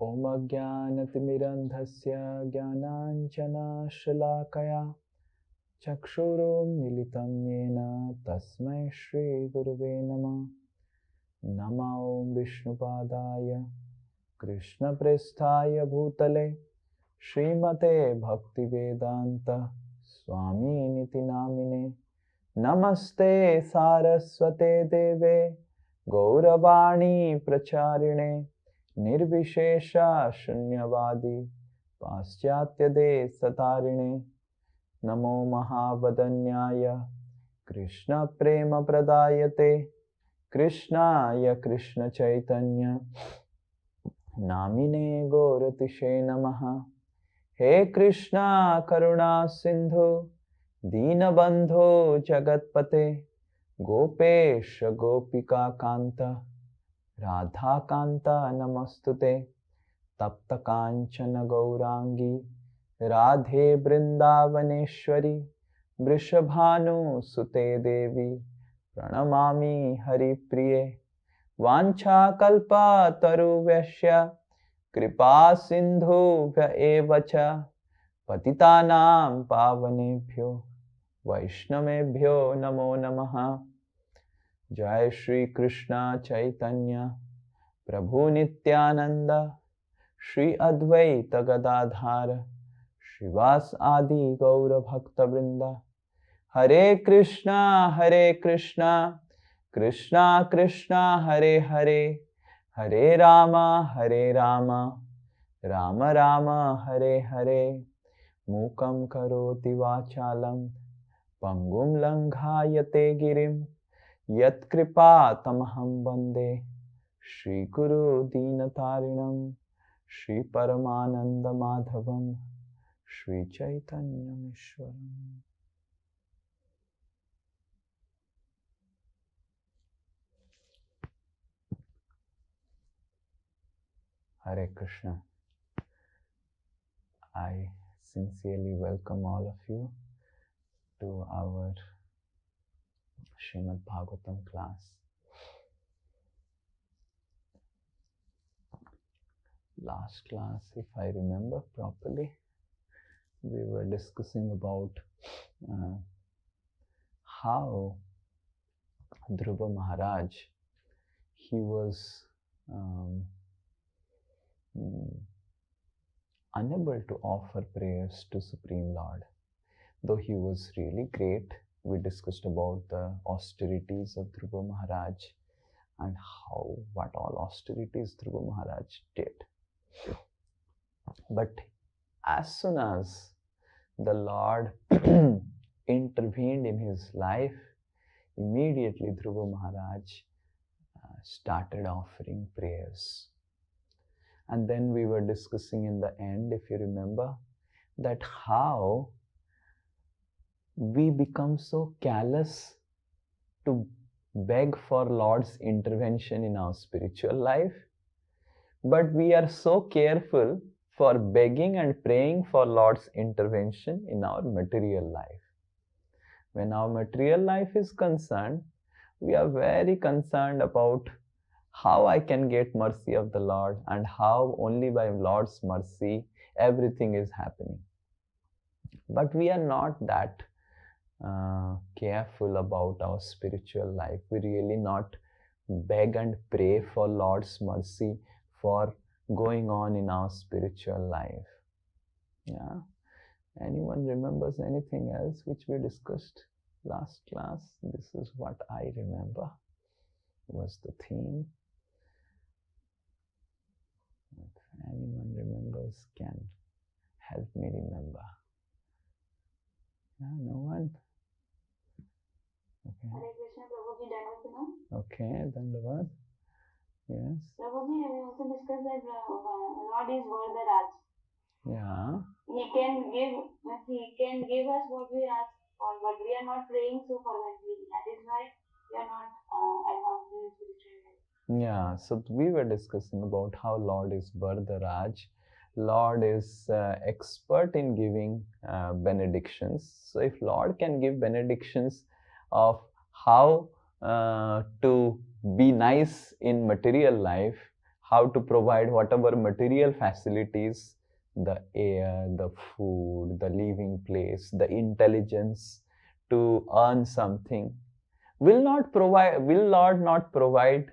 Om Ajnanatimirandhasya Jnananjana Shalakaya Chakshurum Militam Yena Tasmai Shri Gurave Namah. Nama Om Vishnupadaya Krishna Presthaya Bhutale Srimate Bhaktivedanta Swami Niti Namine Namaste Saraswate Deve Gauravani Pracharine Nirvishesha Shunyavadi Paschatya De Satarine Namo Mahavadanyaya Krishna Prema Pradayate Krishnaya Krishna Chaitanya Namine Gauratishe Namaha. He Krishna Karuna Sindhu Dinabandho Jagatpate Gopesh Gopika Kanta Radha Kanta Namastute Tapta Kanchana Gaurangi Radhe Brindavaneshwari Vrishabhanu Sute Devi Pranamami Hari Priye Vancha Kalpa Taruveshya Kripa Sindhu Evacha Patitanam Pavanebhyo Vaishnavebhyo Namo Namaha. Jai Shri Krishna Chaitanya Prabhu Nityananda Shri Advaita Gadadhara Shivas Adi Gaura Bhakta Vrinda. Hare Krishna Krishna Krishna Hare Hare Hare Rama Rama Rama Hare Hare. Mukam karoti vachalam pangum langhayate girim yat kripa tamaham bande Shri Guru Dinatarinam Shri Paramananda Madhavam Shri Chaitanya Mishwaram. Hare Krishna. I sincerely welcome all of you to our Srimad Bhagavatam class. Last class, if I remember properly, we were discussing about how Dhruva Maharaj, he was unable to offer prayers to Supreme Lord. Though he was really great, we discussed about the austerities of Dhruva Maharaj and what all austerities Dhruva Maharaj did. But as soon as the Lord intervened in his life, immediately Dhruva Maharaj started offering prayers. And then we were discussing in the end, if you remember, that how we become so callous to beg for Lord's intervention in our spiritual life, but we are so careful for begging and praying for Lord's intervention in our material life. When our material life is concerned, we are very concerned about how I can get mercy of the Lord and how only by Lord's mercy everything is happening. But we are not that careful about our spiritual life. We really not beg and pray for Lord's mercy for going on in our spiritual life. Yeah. Anyone remembers anything else which we discussed last class? This is what I remember was the theme. If anyone remembers, can help me remember. Yeah, no one? Okay. Hare Krishna, Prabhuji, Dandavat. Okay, Dandavat. Yes. Prabhuji, we also discussed that Lord is Varadaraj. Yeah. He can give us what we ask for, but we are not praying so fervently. That is why we are not advancing in spiritual life. Yeah, so we were discussing about how Lord is Varadaraj. Lord is expert in giving benedictions. So if Lord can give benedictions of how to be nice in material life, how to provide whatever material facilities, the air, the food, the living place, the intelligence to earn something. Will Lord not provide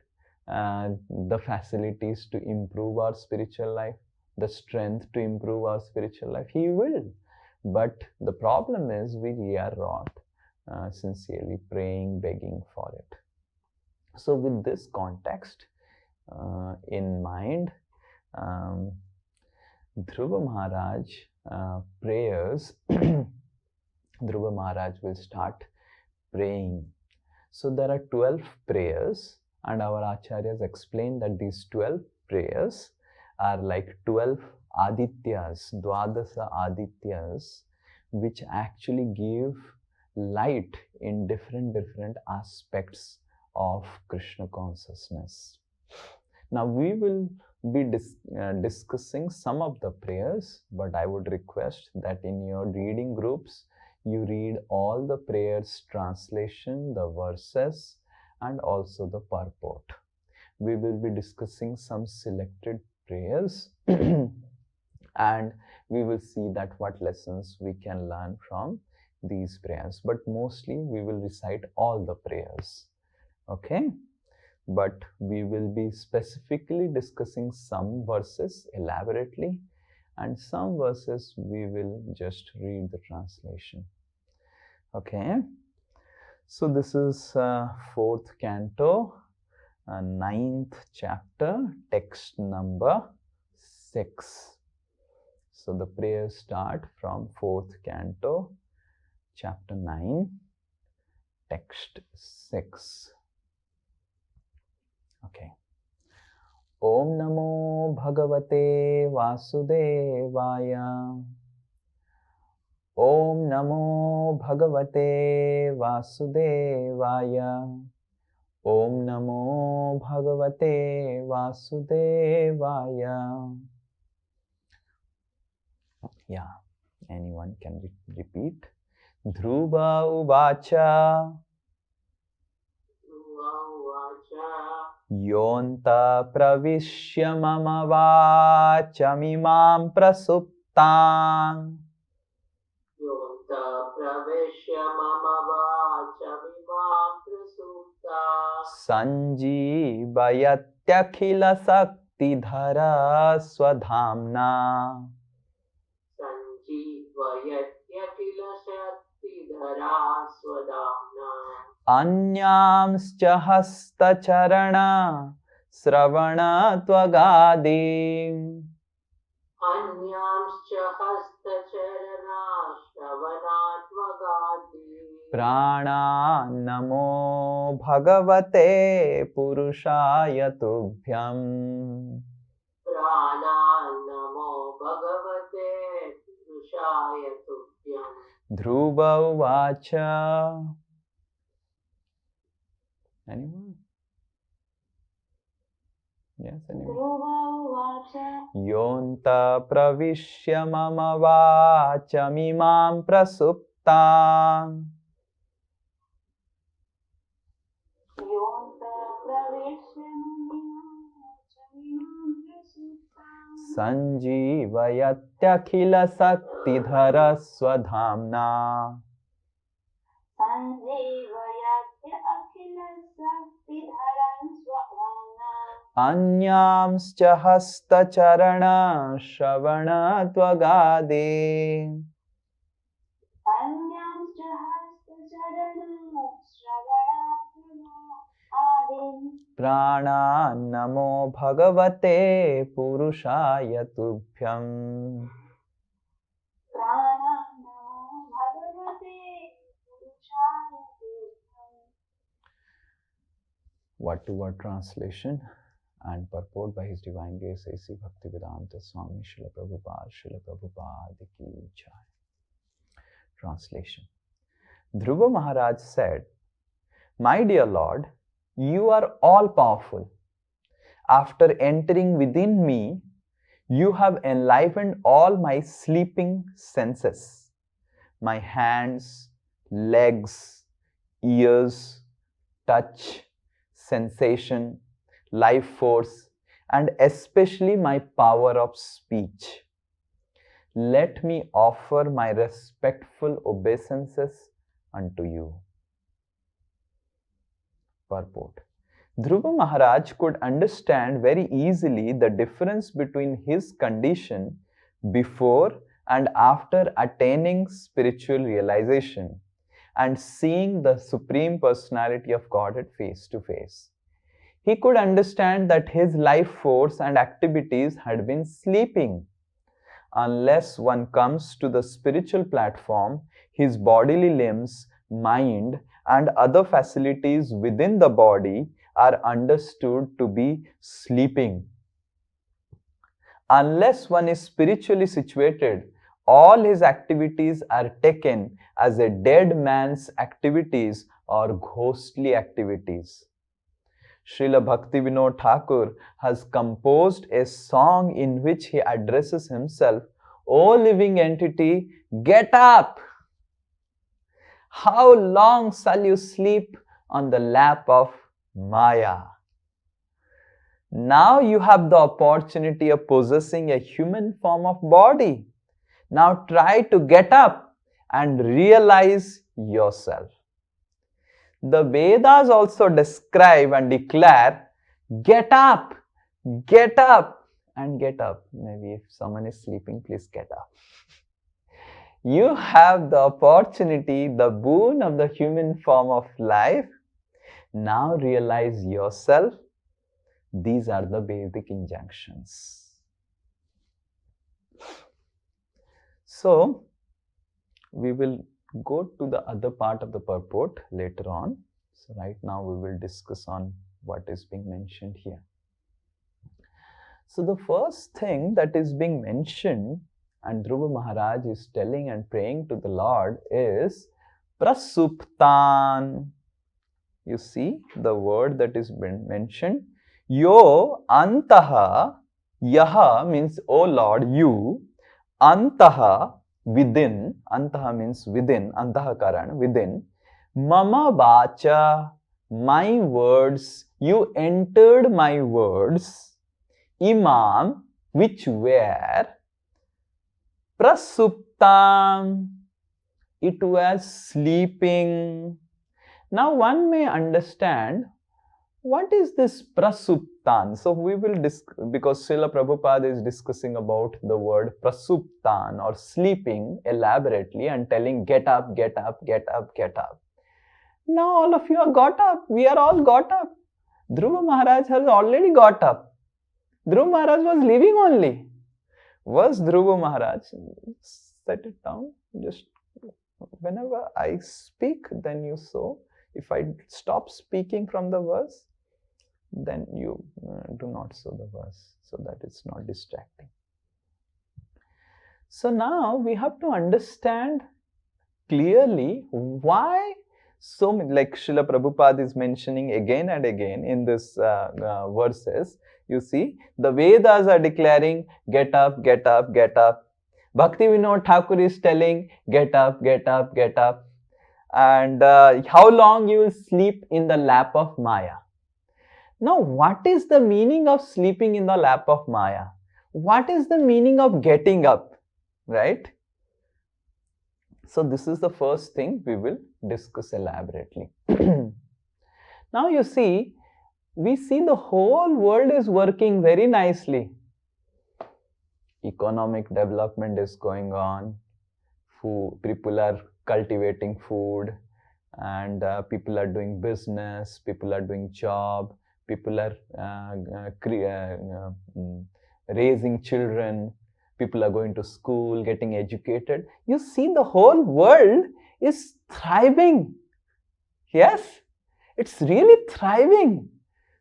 the facilities to improve our spiritual life, the strength to improve our spiritual life? He will. But the problem is we are not sincerely praying, begging for it. So with this context in mind, Dhruva Maharaj prayers, Dhruva Maharaj will start praying. So there are 12 prayers, and our acharyas explain that these 12 prayers are like 12 adityas, dwadasa adityas, which actually give light in different aspects of Krishna consciousness. Now we will be discussing some of the prayers, but I would request that in your reading groups you read all the prayers translation, the verses, and also the purport. We will be discussing some selected prayers and we will see that what lessons we can learn from these prayers, but mostly we will recite all the prayers. Okay, but we will be specifically discussing some verses elaborately, and some verses we will just read the translation. Okay, so this is 4th canto, 9th chapter, text number 6. So the prayers start from 4th canto, chapter 9, text 6. Okay. Om Namo Bhagavate Vasudevaya. Om Namo Bhagavate Vasudevaya. Om Namo Bhagavate Vasudevaya. Yeah, anyone can repeat. Dhruva Uvacha. Yonta pravishya mama vachamimam prasuptam. Yonta pravishya mama vachamimam prasuptam. Sanjeevayathyakhila saktidhara swadhamna. Sanjeevayathyakhila saktidhara swadhamna. Anyamscha hastacharana sravana tvagadi. Anyamscha hastacharana sravana tvagadi. Prana namo bhagavate purushaya tubhyam. Prana namo bhagavate purushaya tubhyam. Dhruva uvacha. Anyone? Yes, anyone? Dhruva Vacha. Yonta pravishya mama vachamimam prasuptam. Yonta pravishya vachamimam prasuptam. Sanjeevayathyakhila saktidhara swadhamna. Sanjeevayatya akhila saktidharam swadhamna. Anyamscha hastacharana shravana tvagadi. Anyamscha hastacharana shravana adim. Prana namo bhagavate purushaya tubhyam. Prana namo bhagavate purushaya tubhyam. Word-to-word translation and purport by His Divine Grace A.C. Bhaktivedanta Swami Srila Prabhupada Ki Jai. Translation. Dhruva Maharaj said, "My dear Lord, you are all powerful. After entering within me, you have enlivened all my sleeping senses, my hands, legs, ears, touch, sensation, life force, and especially my power of speech. Let me offer my respectful obeisances unto you. Purport. Dhruva Maharaj could understand very easily the difference between his condition before and after attaining spiritual realization and seeing the Supreme Personality of Godhead face to face. He could understand that his life force and activities had been sleeping. Unless one comes to the spiritual platform, his bodily limbs, mind, and other facilities within the body are understood to be sleeping. Unless one is spiritually situated, all his activities are taken as a dead man's activities or ghostly activities. Srila Bhaktivinoda Thakur has composed a song in which he addresses himself, "O living entity, get up! How long shall you sleep on the lap of Maya? Now you have the opportunity of possessing a human form of body. Now try to get up and realize yourself." The Vedas also describe and declare, get up, and get up. Maybe if someone is sleeping, please get up. You have the opportunity, the boon of the human form of life. Now realize yourself. These are the Vedic injunctions. So, we will go to the other part of the purport later on. So, right now we will discuss on what is being mentioned here. So, the first thing that is being mentioned and Dhruva Maharaj is telling and praying to the Lord is Prasuptan. You see the word that is been mentioned. Yo antaha, yaha means, O Lord, you, antaha, within, antaha means within, antaha karan, within, mama vacha, my words, you entered my words, imam, which were, prasuptam, it was sleeping. Now one may understand, what is this prasuptan? So we will because Srila Prabhupada is discussing about the word prasuptan or sleeping elaborately and telling get up, get up, get up, get up. Now all of you are got up. We are all got up. Dhruva Maharaj has already got up. Dhruva Maharaj was leaving only. Was Dhruva Maharaj? Set it down. Just whenever I speak, then you sow. If I stop speaking from the verse, then you do not sow the verse, so that it's not distracting. So now we have to understand clearly why so many, like Srila Prabhupada is mentioning again and again in this verses. You see, the Vedas are declaring, get up, get up, get up. Bhaktivinoda Thakur is telling, get up, get up, get up. And how long you will sleep in the lap of Maya. Now, what is the meaning of sleeping in the lap of Maya? What is the meaning of getting up, right? So, this is the first thing we will discuss elaborately. Now, you see, we see the whole world is working very nicely. Economic development is going on. People are cultivating food, and people are doing business, people are doing job, people are raising children, people are going to school, getting educated. You see, the whole world is thriving. Yes, it's really thriving.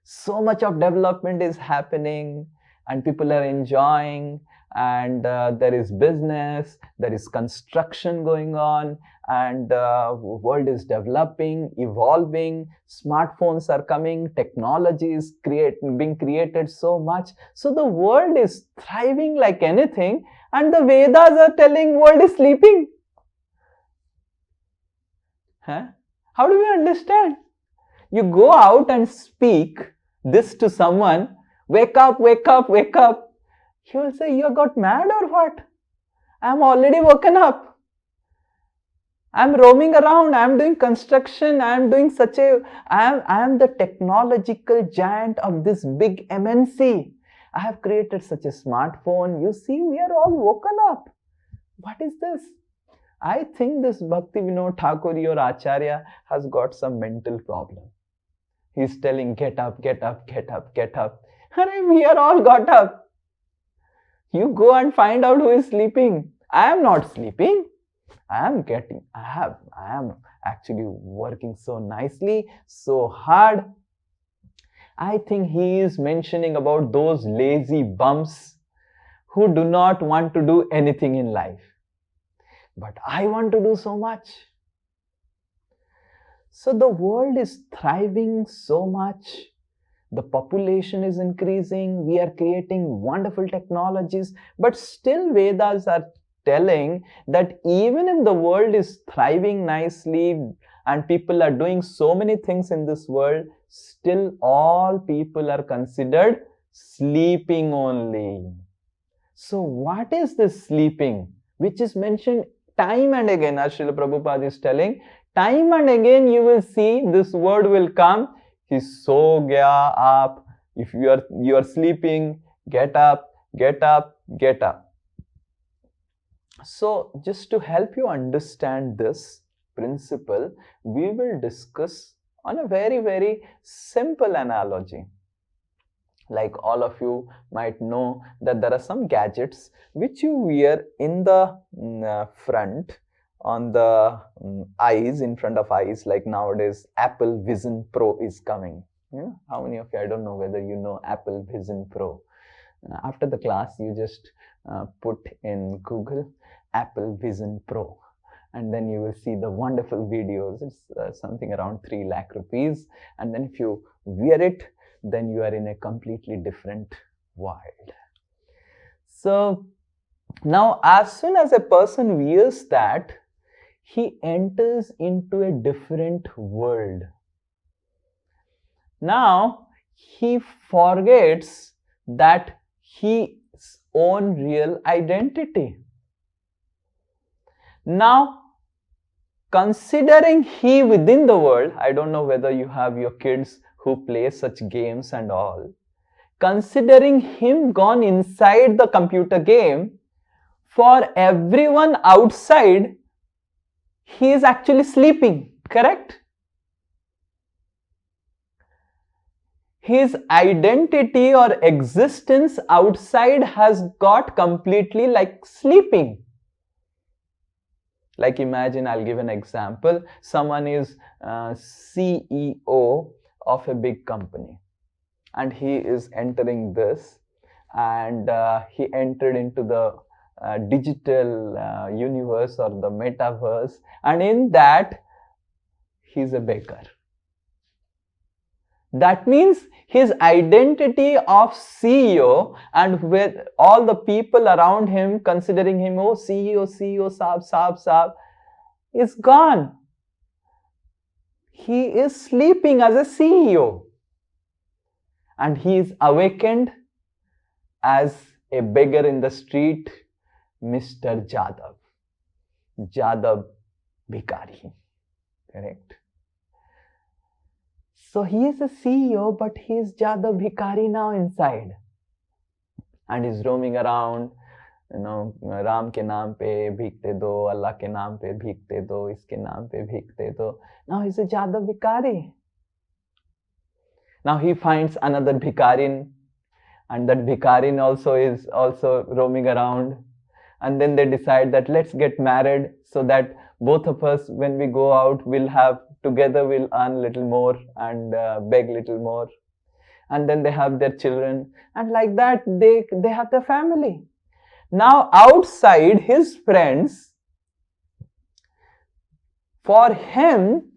So much of development is happening and people are enjoying, and there is business, there is construction going on, and world is developing, evolving, smartphones are coming, technology is being created so much. So the world is thriving like anything, and the Vedas are telling world is sleeping. Huh? How do we understand? You go out and speak this to someone Wake up, wake up, wake up. He will say, you got mad or what? I'm already woken up. I'm roaming around. I'm doing construction. I'm doing I am the technological giant of this big MNC. I have created such a smartphone. You see, we are all woken up. What is this? I think this Bhakti Vinod Thakur, your Acharya, has got some mental problem. He's telling, get up, get up, get up, get up. And we are all got up. You go and find out who is sleeping. I am not sleeping. I am actually working so nicely, so hard. I think he is mentioning about those lazy bums who do not want to do anything in life. But I want to do so much. So the world is thriving so much. The population is increasing. We are creating wonderful technologies. But still Vedas are telling that even if the world is thriving nicely and people are doing so many things in this world, still all people are considered sleeping only. So what is this sleeping, which is mentioned time and again, as Srila Prabhupada is telling, time and again you will see this word will come, ki so gaya aap. If you are sleeping, get up, get up, get up. So just to help you understand this principle, we will discuss on a very, very simple analogy. Like all of you might know that there are some gadgets which you wear in the front, on the eyes, in front of eyes. Like nowadays Apple Vision Pro is coming. How many of you, I don't know whether you know Apple Vision Pro. After the class you just put in Google Apple Vision Pro, and then you will see the wonderful videos. It's something around 3 lakh rupees, and then if you wear it, then you are in a completely different world. So now as soon as a person wears that, he enters into a different world. Now he forgets that his own real identity. Now, considering he within the world, I don't know whether you have your kids who play such games and all, considering him gone inside the computer game, for everyone outside, he is actually sleeping, correct? His identity or existence outside has got completely like sleeping. Like imagine, I'll give an example. Someone is CEO of a big company and he is entering this, and he entered into the digital universe or the metaverse, and in that he's a baker. That means his identity of CEO, and with all the people around him considering him, oh CEO, Saab, is gone. He is sleeping as a CEO. And he is awakened as a beggar in the street, Mr. Jadab Bhikari. Correct? So he is a CEO, but he is Jadab Bhikari now inside. And he's roaming around, Ram ke naam pe bhik de do, Allah ke naam pe bhik de do, iske naam pe bhik de do. Now he's a Jadab Bhikari. Now he finds another Bhikarin, and that Bhikarin also is roaming around. And then they decide that let's get married so that both of us, when we go out, we'll earn little more and beg little more. And then they have their children, and like that they have their family. Now outside, his friends, for them,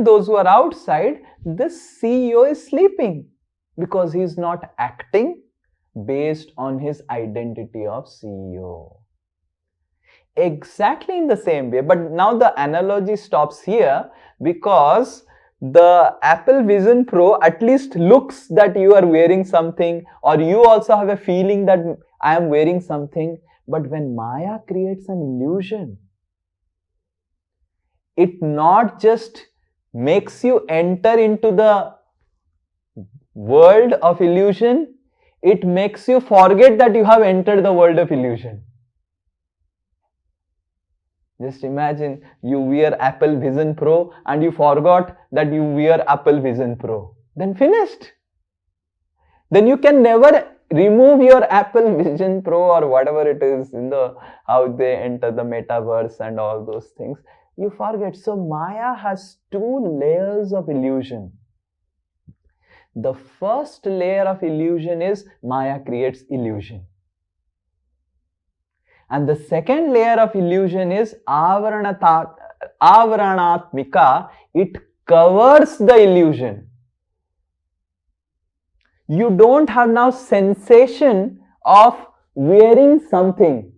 those who are outside, this CEO is sleeping because he is not acting based on his identity of CEO. Exactly in the same way, but now the analogy stops here, because the Apple Vision Pro at least looks that you are wearing something, or you also have a feeling that I am wearing something. But when Maya creates an illusion, it not just makes you enter into the world of illusion, it makes you forget that you have entered the world of illusion. Just imagine you wear Apple Vision Pro and you forgot that you wear Apple Vision Pro. Then finished. Then you can never remove your Apple Vision Pro or whatever it is in the how they enter the metaverse and all those things. You forget. So Maya has two layers of illusion. The first layer of illusion is Maya creates illusion. And the second layer of illusion is avaranatmika. It covers the illusion. You don't have now sensation of wearing something.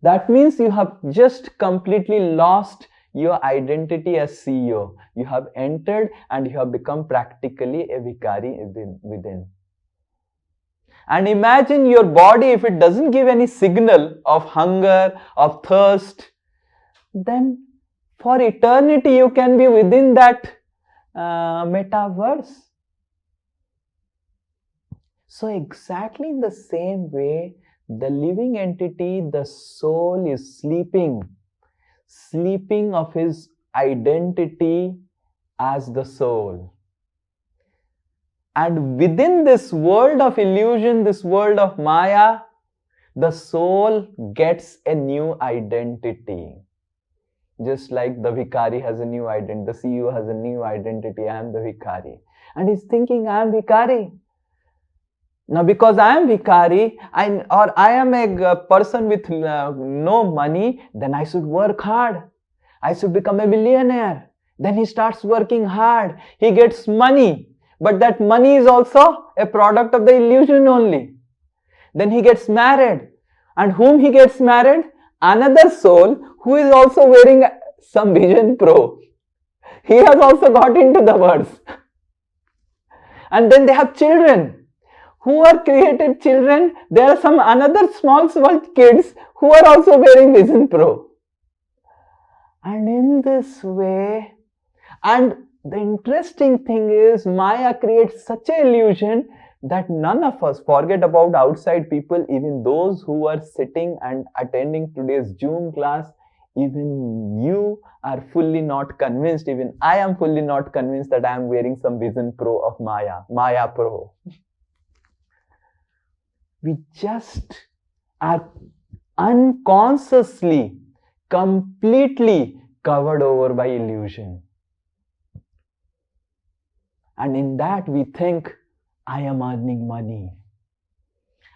That means you have just completely lost your identity as CEO. You have entered and you have become practically a vikari within. And imagine your body, if it doesn't give any signal of hunger, of thirst, then for eternity you can be within that metaverse. So exactly in the same way, the living entity, the soul, is sleeping of his identity as the soul. And within this world of illusion, this world of Maya, the soul gets a new identity. Just like the vikari has a new identity, the CEO has a new identity, I am the vikari. And he's thinking, I am vikari. Now because I am vikari, or I am a person with no money, then I should work hard. I should become a millionaire. Then he starts working hard. He gets money. But that money is also a product of the illusion only. Then he gets married. And whom he gets married? Another soul who is also wearing some Vision Pro. He has also got into the verse. And then they have children. Who are created children? There are some another small kids who are also wearing Vision Pro. And in this way, and the interesting thing is, Maya creates such an illusion that none of us, forget about outside people, even those who are sitting and attending today's Zoom class, even you are fully not convinced, even I am fully not convinced that I am wearing some Vision Pro of Maya Pro. We just are unconsciously, completely covered over by illusion. And in that we think, I am earning money.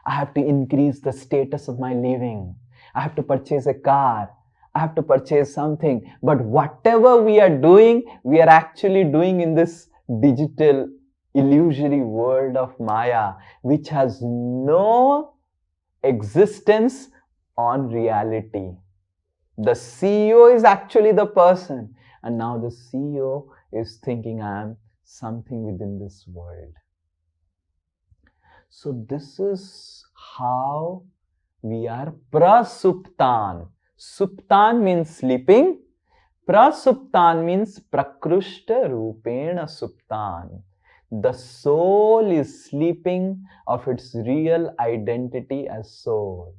I have to increase the status of my living. I have to purchase a car. I have to purchase something. But whatever we are doing, we are actually doing in this digital illusory world of Maya, which has no existence on reality. The CEO is actually the person. And now the CEO is thinking, I am something within this world. So this is how we are prasuptan. Suptan means sleeping. Prasuptan means prakrushta rupena suptan. The soul is sleeping of its real identity as soul.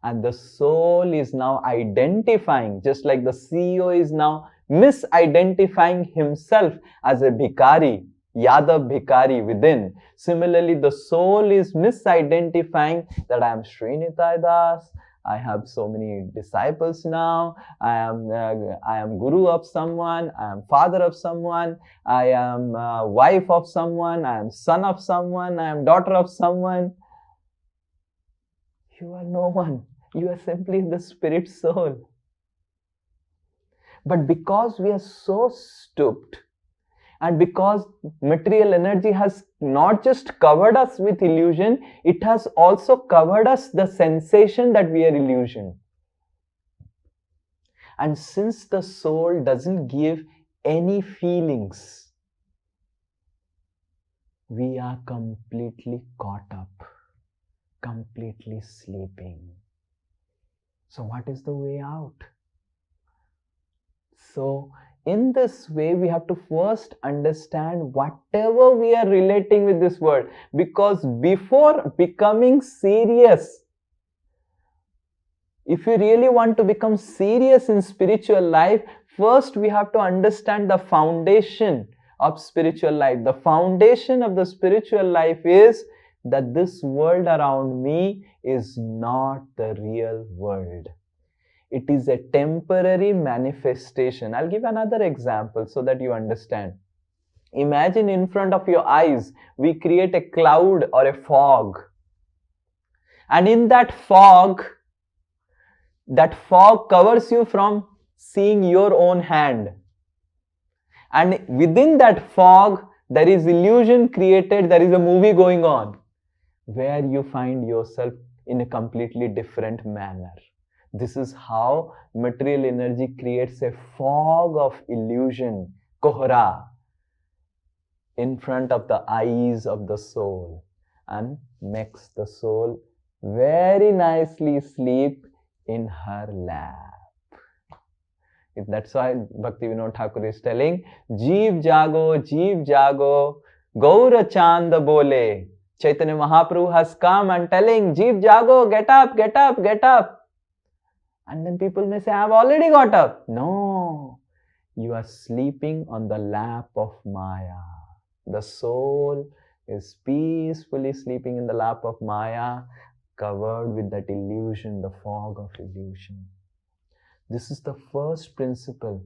And the soul is now identifying, just like the CEO is now misidentifying himself as a bhikari, Yadav bhikari within. Similarly, the soul is misidentifying that I am Srinitha Das, I have so many disciples now, I am guru of someone, I am father of someone, I am wife of someone, I am son of someone, I am daughter of someone. You are no one. You are simply the spirit soul. But because we are so stooped, and because material energy has not just covered us with illusion, it has also covered us the sensation that we are illusion. And since the soul doesn't give any feelings, we are completely caught up, completely sleeping. So what is the way out? So in this way, we have to first understand whatever we are relating with this world, because before becoming serious, if you really want to become serious in spiritual life, first we have to understand the foundation of spiritual life. The foundation of the spiritual life is that this world around me is not the real world. It is a temporary manifestation. I'll give another example so that you understand. Imagine in front of your eyes, we create a cloud or a fog. And in that fog covers you from seeing your own hand. And within that fog, there is illusion created, there is a movie going on, where you find yourself in a completely different manner. This is how material energy creates a fog of illusion, kohra, in front of the eyes of the soul, and makes the soul very nicely sleep in her lap. That's why Bhaktivinoda Thakur is telling, Jeev jago, Gaura Chand bole. Chaitanya Mahaprabhu has come and telling, Jeev jago, get up, get up, get up. And then people may say, I have already got up. No, you are sleeping on the lap of Maya. The soul is peacefully sleeping in the lap of Maya, covered with that illusion, the fog of illusion. This is the first principle.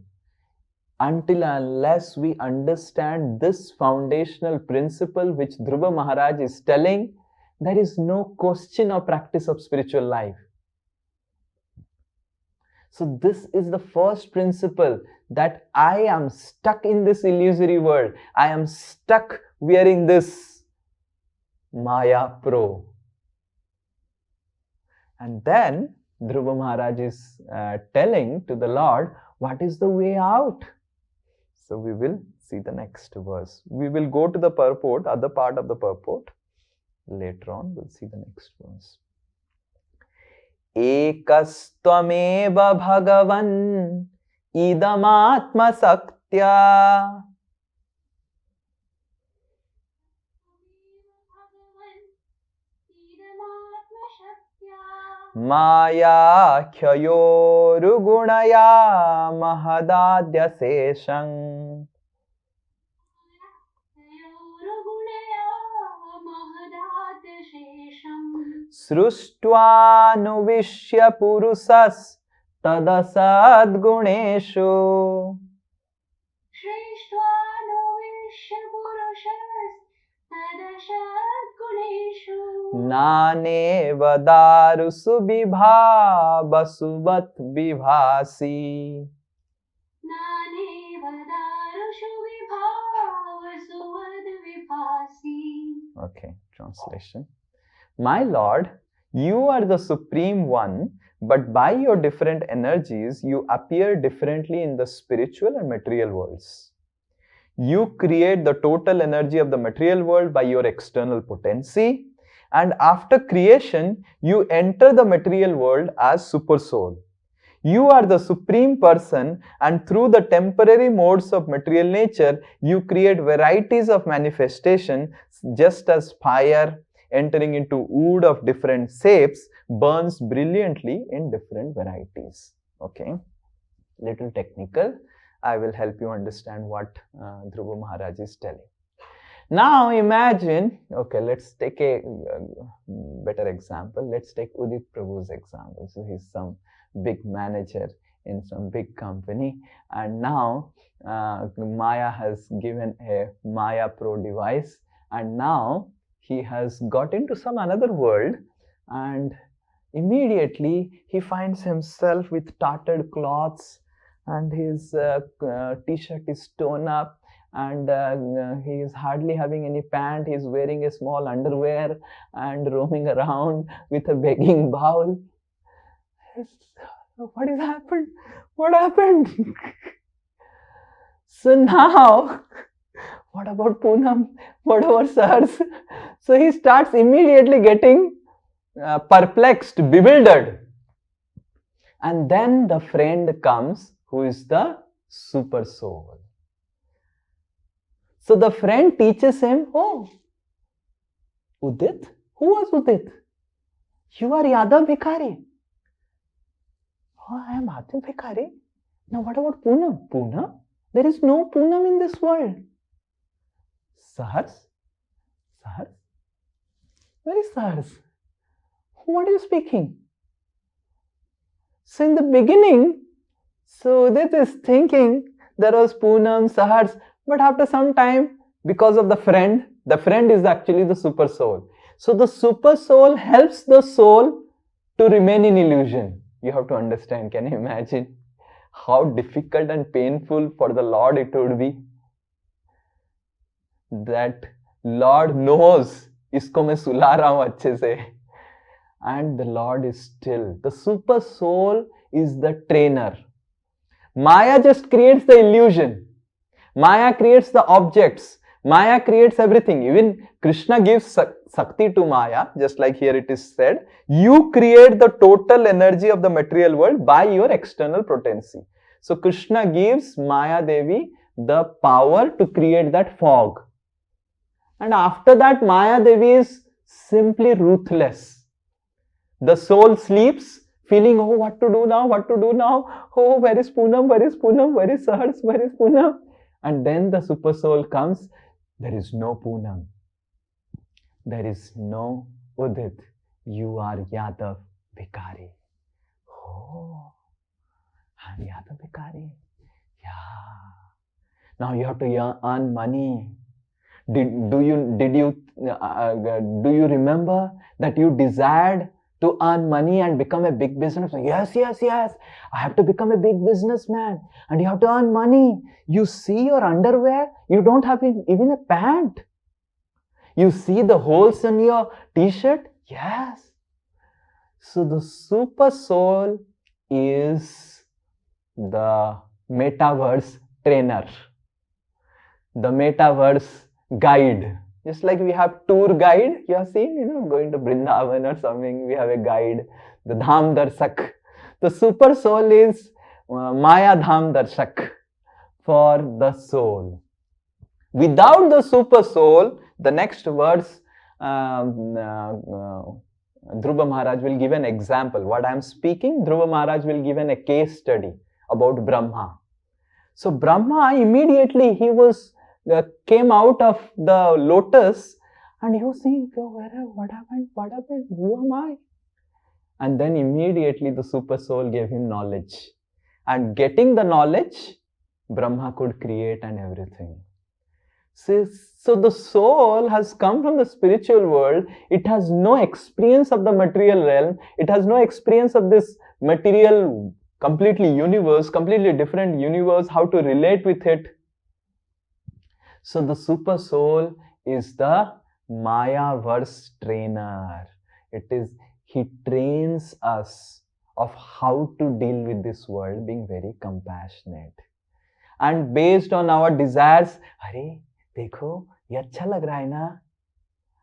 Until and unless we understand this foundational principle which Dhruva Maharaj is telling, there is no question or practice of spiritual life. So this is the first principle, that I am stuck in this illusory world. I am stuck wearing this Maya Pro. And then Dhruva Maharaj is telling to the Lord, what is the way out? So we will see the next verse. We will go to the purport, other part of the purport. Later on, we'll see the next verse. Ekastvameva bhagavan idamatma saktya Maya khayorugunaya mahadadya seshang. Srushtvanuvishya purusas tadasad guneshu. Nane vadaru subibha basuvat vibhasi. Okay, translation. My Lord, you are the Supreme One, but by your different energies, you appear differently in the spiritual and material worlds. You create the total energy of the material world by your external potency, and after creation, you enter the material world as Super Soul. You are the Supreme Person, and through the temporary modes of material nature, you create varieties of manifestation, just as fire entering into wood of different shapes burns brilliantly in different varieties. Okay, little technical. I will help you understand what Dhruva Maharaj is telling. Now imagine, okay, let's take a better example. Let's take Udit Prabhu's example. So he's some big manager in some big company, and now Maya has given a Maya Pro device, and now he has got into some another world, and immediately he finds himself with tattered cloths, and his t-shirt is torn up, and he is hardly having any pant. He is wearing a small underwear and roaming around with a begging bowl. What has happened? What happened? So now, what about Poonam? What about Sahars? So he starts immediately getting perplexed, bewildered. And then the friend comes, who is the super soul. So the friend teaches him, oh, Udit? Who was Udit? You are Yadav Bhikari. Oh, I am Yadav Bhikari. Now what about Poonam? Poonam? There is no Poonam in this world. Sahars? Sahars? Where is Sahars? What are you speaking? So in the beginning, so Udit is thinking there was Poonam, Sahars, but after some time, because of the friend is actually the super soul. So the super soul helps the soul to remain in illusion. You have to understand. Can you imagine how difficult and painful for the Lord it would be? That Lord knows, isko main sula raha hu acche se. And the Lord is still. The super soul is the trainer. Maya just creates the illusion. Maya creates the objects. Maya creates everything. Even Krishna gives Sakti to Maya, just like here it is said. You create the total energy of the material world by your external potency. So Krishna gives Maya Devi the power to create that fog. And after that, Maya Devi is simply ruthless. The soul sleeps, feeling, oh, what to do now? What to do now? Oh, where is Poonam? Where is Poonam? Where is Sahars? Where is Poonam? And then the super soul comes. There is no Poonam. There is no Udit. You are Yadav Bhikari. Oh, I'm Yadav Bhikari. Yeah. Now you have to earn money. Do you remember that you desired to earn money and become a big businessman? Yes. I have to become a big businessman. And you have to earn money. You see your underwear, you don't have even a pant. You see the holes in your t-shirt? Yes. So the super soul is the metaverse trainer. The metaverse guide. Just like we have tour guide, you have seen, going to Vrindavan or something, we have a guide, the Dham Darshak. The super soul is Maya Dham Darshak for the soul. Without the super soul, the next verse, Dhruva Maharaj will give an example. What I am speaking, Dhruva Maharaj will give a case study about Brahma. So Brahma, immediately he came out of the lotus and he was saying, what happened? Who am I? And then immediately the super soul gave him knowledge. And getting the knowledge, Brahma could create and everything. So the soul has come from the spiritual world. It has no experience of the material realm. It has no experience of this material, completely different universe, how to relate with it. So the super soul is the Maya-verse trainer. He trains us of how to deal with this world, being very compassionate. And based on our desires, अरे देखो ये अच्छा लग रहा है ना?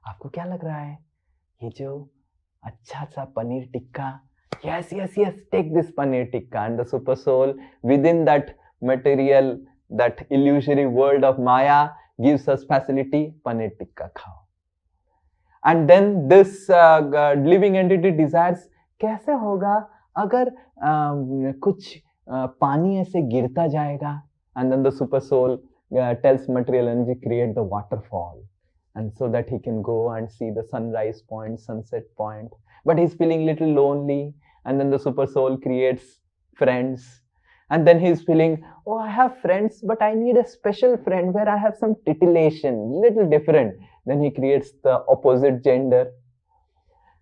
आपको क्या लग रहा है? ये जो अच्छा सा paneer tikka. Yes, take this paneer tikka. And the super soul within that material, that illusory world of Maya gives us facility, paneer tikka khao. And then this living entity desires, कैसे होगा अगर कुछ पानी ऐसे गिरता जाएगा? And then the super soul tells material energy, create the waterfall. And so that he can go and see the sunrise point, sunset point. But he's feeling little lonely. And then the super soul creates friends. And then he's feeling, oh, I have friends, but I need a special friend where I have some titillation, little different. Then he creates the opposite gender.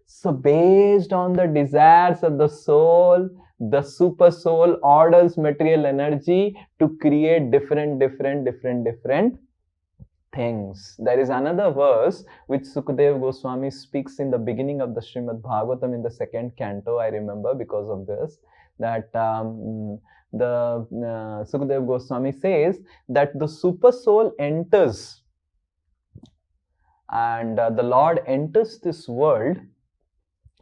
So based on the desires of the soul, the super soul orders material energy to create different things. There is another verse which Sukadeva Goswami speaks in the beginning of the Srimad Bhagavatam in the second canto, I remember because of this, that Sukadeva Goswami says that the super soul enters and the Lord enters this world,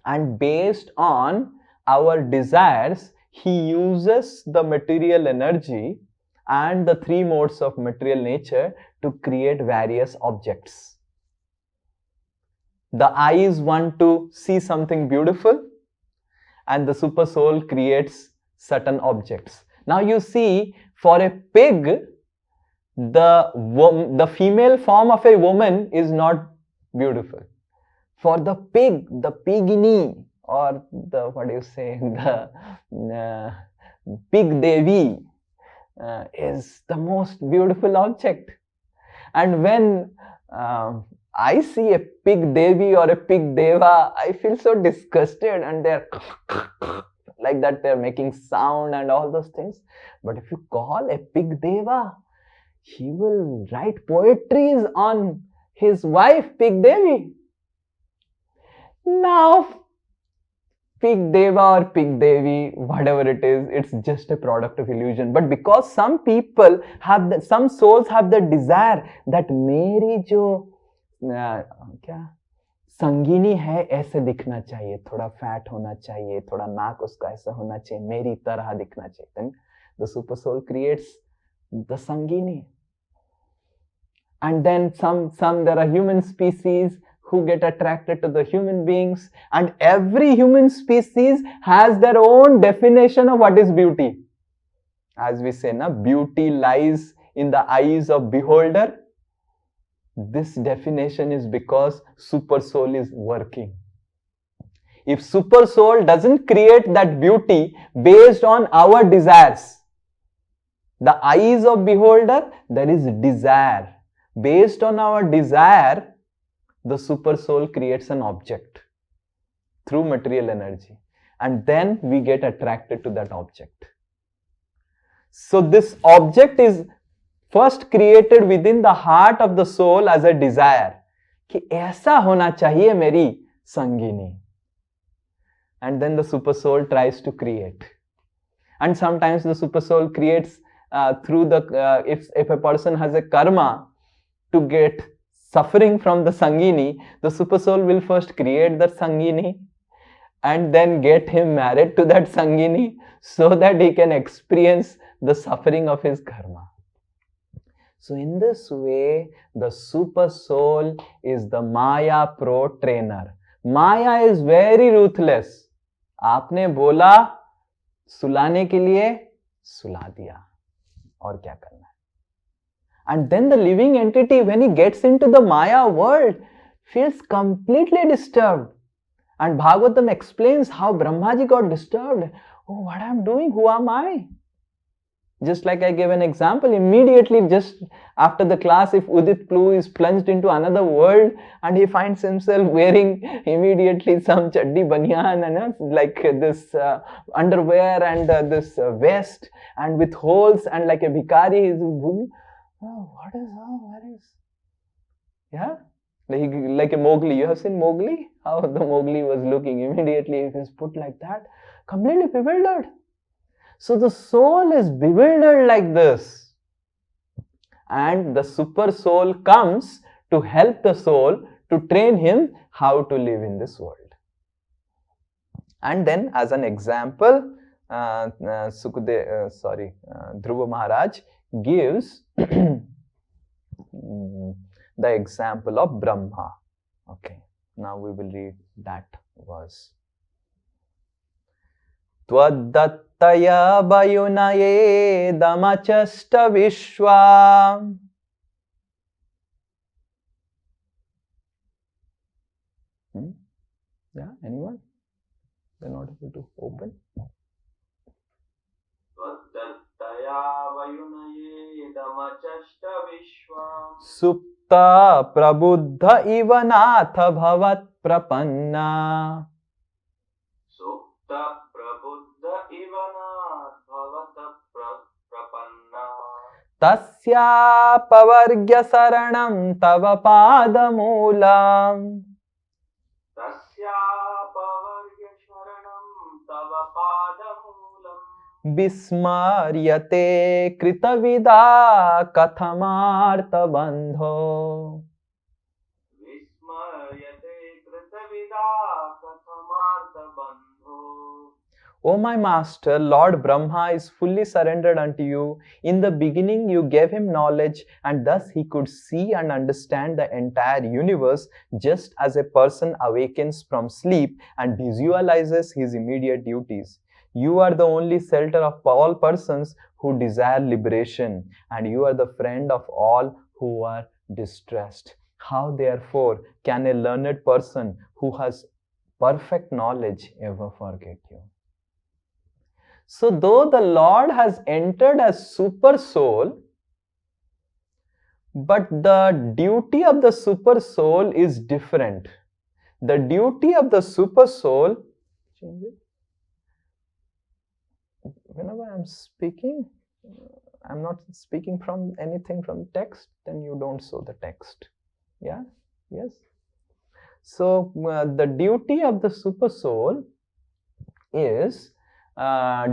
and based on our desires, He uses the material energy and the three modes of material nature to create various objects. The eyes want to see something beautiful, and the super soul creates certain objects. Now you see, for a pig, the female form of a woman is not beautiful. For the pig, the pigini, or the, what do you say, the pig devi is the most beautiful object. And when I see a pig devi or a pig deva, I feel so disgusted, and they're like that, they're making sound and all those things. But if you call a pig deva, he will write poetries on his wife, pig devi. Now, pig deva or pig devi, whatever it is, it's just a product of illusion. But because some people have, some souls have the desire that मेरी जो क्या संगीनी है ऐसे दिखना चाहिए, थोड़ा fat होना चाहिए, थोड़ा नाक उसका ऐसा होना चाहिए, मेरी तरह दिखना चाहिए. Then the super soul creates the संगीनी. And then there are human species who get attracted to the human beings, and every human species has their own definition of what is beauty. As we say, na, beauty lies in the eyes of beholder. This definition is because super soul is working. If super soul doesn't create that beauty based on our desires, the eyes of beholder, there is desire. Based on our desire, the super soul creates an object through material energy, and then we get attracted to that object. So this object is first created within the heart of the soul as a desire कि ऐसा होना चाहिए मेरी संगीनी, and then the super soul tries to create. And sometimes the super soul creates through the if a person has a karma to get suffering from the Sangini, the super soul will first create the Sangini and then get him married to that Sangini so that he can experience the suffering of his karma. So in this way, the super soul is the Maya pro trainer. Maya is very ruthless. आपने बोला सुलाने के लिए, सुला दिया, और क्या करना है? And then the living entity, when he gets into the Maya world, feels completely disturbed. And Bhagavatam explains how Brahmaji got disturbed. Oh, what I am doing? Who am I? Just like I gave an example, immediately just after the class, if Udit Plu is plunged into another world and he finds himself wearing immediately some chaddi banyan and like this underwear and this vest and with holes and like a bhikari, he's oh, what is, oh, where is, yeah, like a Mowgli. You have seen Mowgli? How the Mowgli was looking immediately if he's put like that, completely bewildered. So the soul is bewildered like this, and the super soul comes to help the soul to train him how to live in this world. And then as an example, Dhruva Maharaj gives the example of Brahma. Okay, now we will read that verse. Tvadataya bayunaye damachasta vishwa. Yeah, anyone? They're not able to open. Supta prabuddha ivanatha bhavat prapanna. Supta prabuddha ivanatha bhavat prapanna. Tasyapavargya saranam tava padamulam. Tasyapavargya sharanam tava padamulam. Vismaryate kritavida kathamartha bandho. Vismaryate kritavida kathamartha bandho. O my master, Lord Brahma is fully surrendered unto you. In the beginning, you gave him knowledge, and thus he could see and understand the entire universe, just as a person awakens from sleep and visualizes his immediate duties. You are the only shelter of all persons who desire liberation, and you are the friend of all who are distressed. How, therefore, can a learned person who has perfect knowledge ever forget you? So, though the Lord has entered as super soul, but the duty of the super soul is different. The duty of the super soul, whenever I'm speaking, I'm not speaking from anything from text, then you don't show the text. Yeah? Yes? So, the duty of the super soul is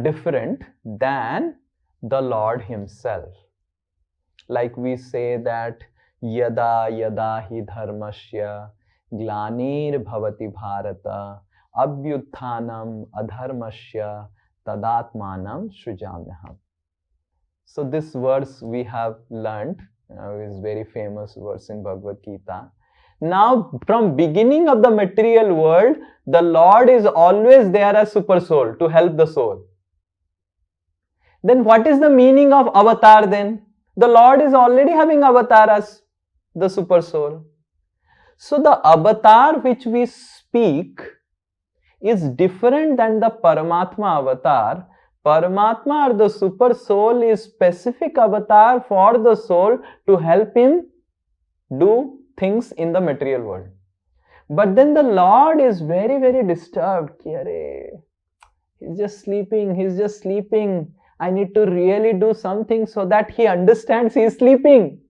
different than the Lord himself. Like we say that yada yada hi dharmasya glanir bhavati bharata abhyutthanam adharmasya tadatmanam srijamyaham. So this verse we have learnt is very famous verse in Bhagavad Gita. Now, from beginning of the material world, the Lord is always there as super soul to help the soul. Then what is the meaning of avatar then? The Lord is already having avatar as the super soul. So the avatar which we speak is different than the Paramatma avatar. Paramatma or the super soul is specific avatar for the soul to help him do things in the material world. But then the Lord is very, very disturbed. He's just sleeping. I need to really do something so that he understands he is sleeping.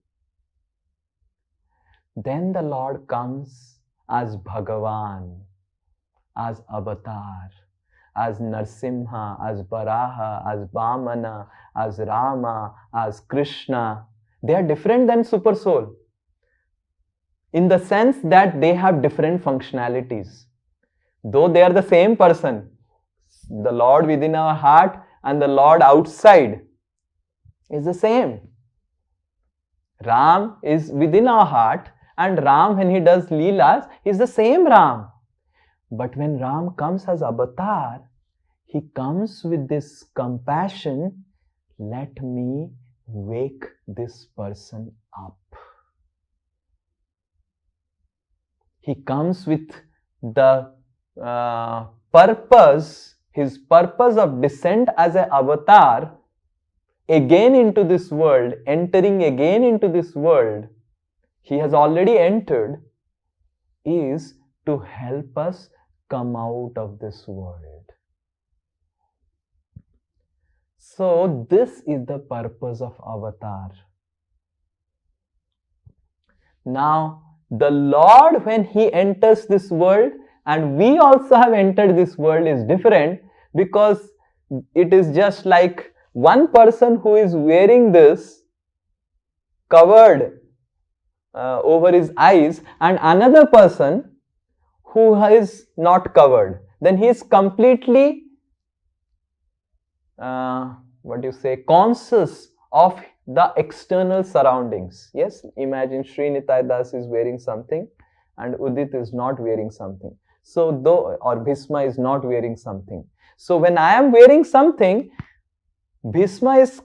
Then the Lord comes as Bhagavan, as Avatar, as Narsimha, as Varaha, as Vamana, as Rama, as Krishna. They are different than super soul, in the sense that they have different functionalities. Though they are the same person, the Lord within our heart and the Lord outside is the same. Ram is within our heart, and Ram, when he does Leelas, is the same Ram. But when Ram comes as avatar, he comes with this compassion. Let me wake this person up. He comes with the purpose, his purpose of descent as an avatar again into this world, entering again into this world. He has already entered, is to help us come out of this world. So this is the purpose of avatar. Now, the Lord, when he enters this world, and we also have entered this world, is different, because it is just like one person who is wearing this covered over his eyes, and another person who is not covered. Then he is completely conscious of the external surroundings. Yes, imagine Sri Nitai Das is wearing something and Udit is not wearing something. So or Bhisma is not wearing something. So when I am wearing something, Bhisma is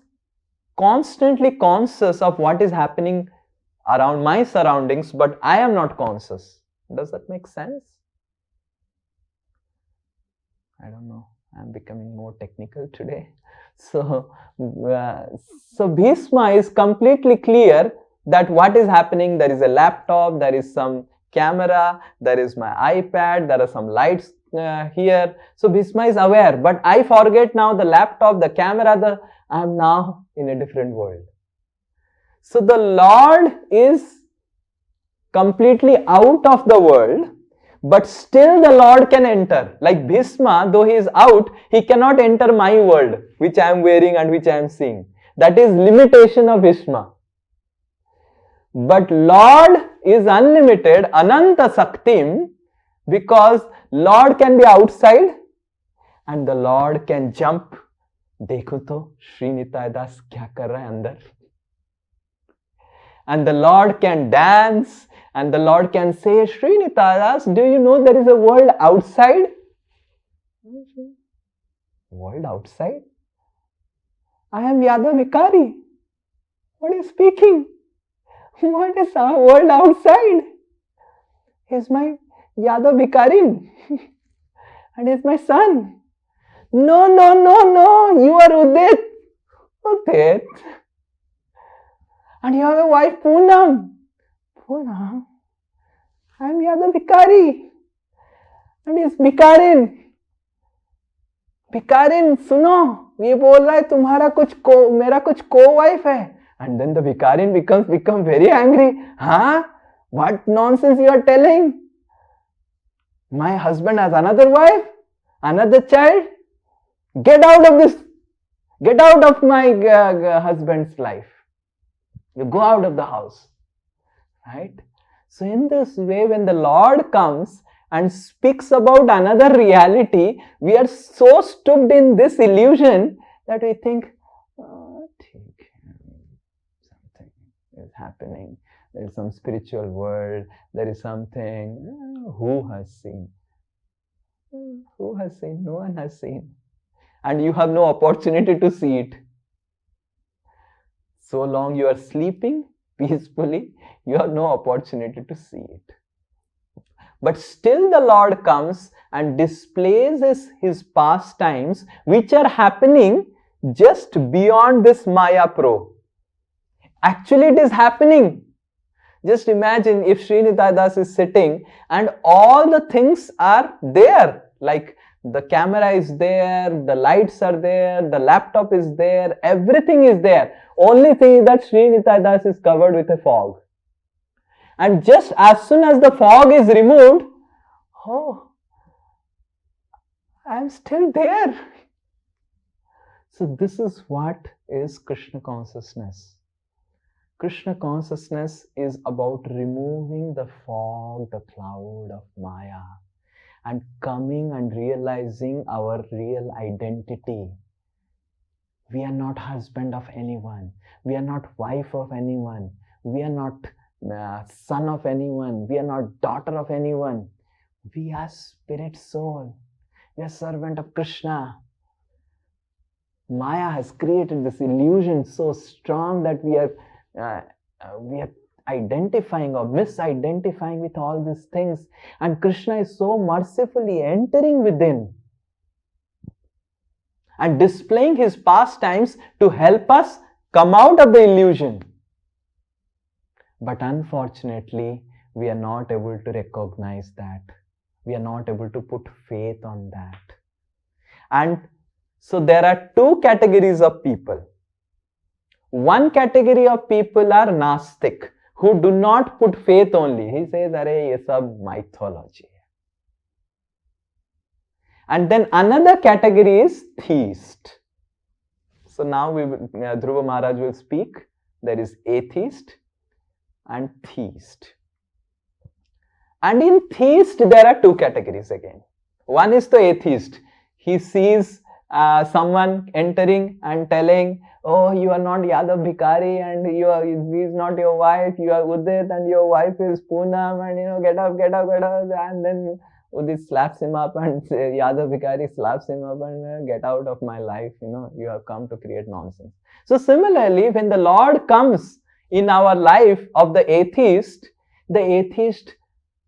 constantly conscious of what is happening around my surroundings, but I am not conscious. Does that make sense? I don't know. I'm becoming more technical today. So Bhisma is completely clear that what is happening. There is a laptop, there is some camera, there is my iPad, there are some lights here. So Bhisma is aware, but I forget now the laptop, the camera, I am now in a different world. So the Lord is completely out of the world, but still the Lord can enter. Like Bhisma, though he is out, he cannot enter my world, which I am wearing and which I am seeing. That is limitation of Bhisma. But Lord is unlimited, Ananta Saktim, because Lord can be outside and the Lord can jump. देखो तो श्री निताय दास क्या कर रहा है अंदर. And the Lord can dance, and the Lord can say, Sri Nitadas, do you know there is a world outside? World outside? I am Yadav Vikari. What are you speaking? What is our world outside? He is my Yadav Vikarin. And he is my son. No, no, no, no. You are Udit. Udit. And you have a wife, Poonam. Poonam. I am Yadav Vikari. And he is Vikarin. Vikarin, सुनो. ये बोल रहा है तुम्हारा कुछ मेरा कुछ co-wife है. And then the Vikarin become very angry. Huh? What nonsense you are telling? My husband has another wife, another child. Get out of this. Get out of my husband's life. You go out of the house. Right? So in this way, when the Lord comes and speaks about another reality, we are so stooped in this illusion that we think, oh, something is happening. There is some spiritual world. There is something. Who has seen? Who has seen? No one has seen. And you have no opportunity to see it. So long you are sleeping peacefully, you have no opportunity to see it. But still the Lord comes and displays his pastimes which are happening just beyond this Maya Pro. Actually it is happening. Just imagine if Srinitha Das is sitting and all the things are there, like the camera is there, the lights are there, the laptop is there, everything is there. Only thing is that Srinitha Das is covered with a fog. And just as soon as the fog is removed, oh, I am still there. So this is what is Krishna consciousness. Krishna consciousness is about removing the fog, the cloud of Maya, and coming and realizing our real identity. We are not husband of anyone. We are not wife of anyone. We are not son of anyone. We are not daughter of anyone. We are spirit soul. We are servant of Krishna. Maya has created this illusion so strong that we are identifying or misidentifying with all these things, and Krishna is so mercifully entering within and displaying his pastimes to help us come out of the illusion. But unfortunately, we are not able to recognize that. We are not able to put faith on that. And so there are two categories of people. One category of people are Nastic, who do not put faith only. He says, "Arey, ye sab mythology." And then another category is Theist. So now Dhruva Maharaj will speak. There is Atheist and Theist. And in Theist, there are two categories again. One is the Atheist. He sees someone entering and telling, "Oh, you are not Yadav Bhikari, and he is not your wife, you are Udit, and your wife is Poonam, and get up. And then Udit slaps him up, and Yadav Bhikari slaps him up, and get out of my life, you have come to create nonsense." So similarly, when the Lord comes in our life of the atheist